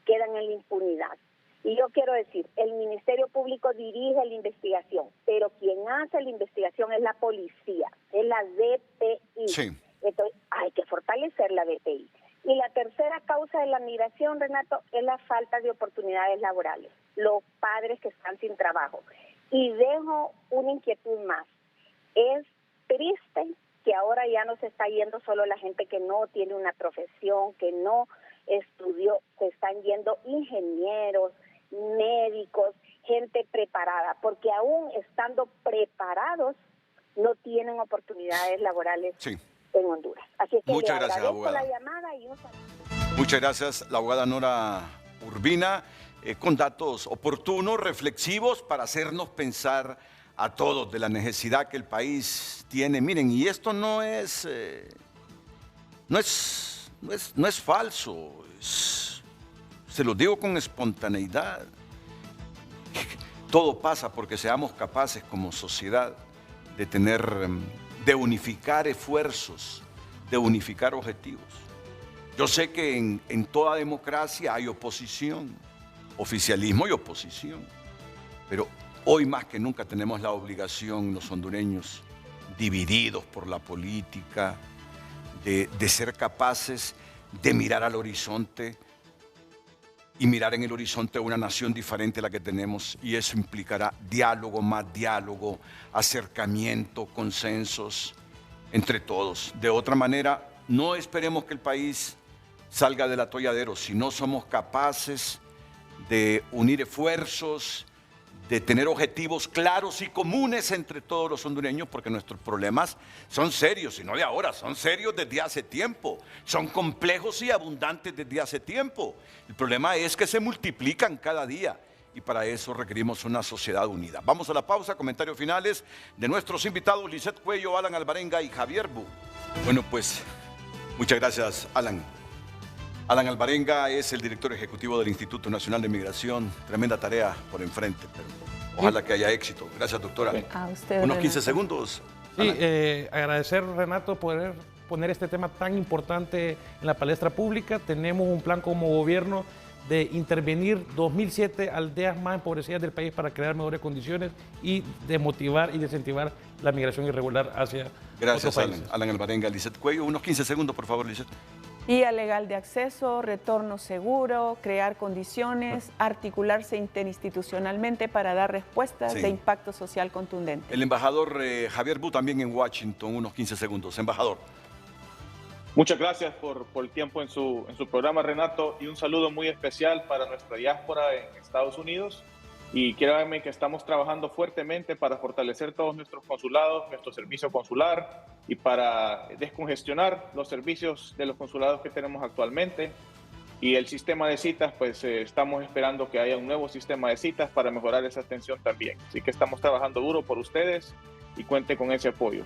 S9: quedan en la impunidad. Y yo quiero decir, el Ministerio Público dirige la investigación, pero quien hace la investigación es la policía, es la DPI.
S1: Sí.
S9: Entonces, hay que fortalecer la DPI. Y la tercera causa de la migración, Renato, es la falta de oportunidades laborales, los padres que están sin trabajo. Y dejo una inquietud más. Es triste que ahora ya no se está yendo solo la gente que no tiene una profesión, que no estudió, se están yendo ingenieros, médicos, gente preparada, porque aún estando preparados no tienen oportunidades laborales en Honduras. Así que
S1: muchas gracias, abogada.
S9: La llamada y un saludo.
S1: Muchas gracias, la abogada Nora Urbina, con datos oportunos, reflexivos, para hacernos pensar a todos de la necesidad que el país tiene. Miren, y esto no es falso, se lo digo con espontaneidad. Todo pasa porque seamos capaces como sociedad de unificar esfuerzos, de unificar objetivos. Yo sé que en toda democracia hay oposición, oficialismo y oposición, pero hoy más que nunca tenemos la obligación, los hondureños, divididos por la política, de ser capaces de mirar al horizonte y mirar en el horizonte una nación diferente a la que tenemos, y eso implicará diálogo, más diálogo, acercamiento, consensos entre todos. De otra manera, no esperemos que el país salga del atolladero si no somos capaces de unir esfuerzos, de tener objetivos claros y comunes entre todos los hondureños, porque nuestros problemas son serios, y no de ahora, son serios desde hace tiempo, son complejos y abundantes desde hace tiempo. El problema es que se multiplican cada día, y para eso requerimos una sociedad unida. Vamos a la pausa, comentarios finales de nuestros invitados, Lisette Cuello, Alan Alvarenga y Javier Bu. Bueno, pues, muchas gracias, Alan. Alan Alvarenga es el director ejecutivo del Instituto Nacional de Migración. Tremenda tarea por enfrente, pero ojalá que haya éxito. Gracias, doctora.
S3: A usted,
S1: unos 15 segundos.
S2: Sí, agradecer, Renato, poder poner este tema tan importante en la palestra pública. Tenemos un plan como gobierno de intervenir 2.007 aldeas más empobrecidas del país para crear mejores condiciones y de motivar y de incentivar la migración irregular hacia
S1: Gracias,
S2: otros países.
S1: Alan Alvarenga. Lisette Cuello, unos 15 segundos, por favor, Lisette.
S3: Guía legal de acceso, retorno seguro, crear condiciones, articularse interinstitucionalmente para dar respuestas de impacto social contundente.
S1: El embajador Javier Bu, también en Washington, unos 15 segundos. Embajador.
S5: Muchas gracias por el tiempo en su programa, Renato, y un saludo muy especial para nuestra diáspora en Estados Unidos. Y créanme que estamos trabajando fuertemente para fortalecer todos nuestros consulados, nuestro servicio consular, y para descongestionar los servicios de los consulados que tenemos actualmente. Y el sistema de citas, pues estamos esperando que haya un nuevo sistema de citas para mejorar esa atención también. Así que estamos trabajando duro por ustedes y cuente con ese apoyo.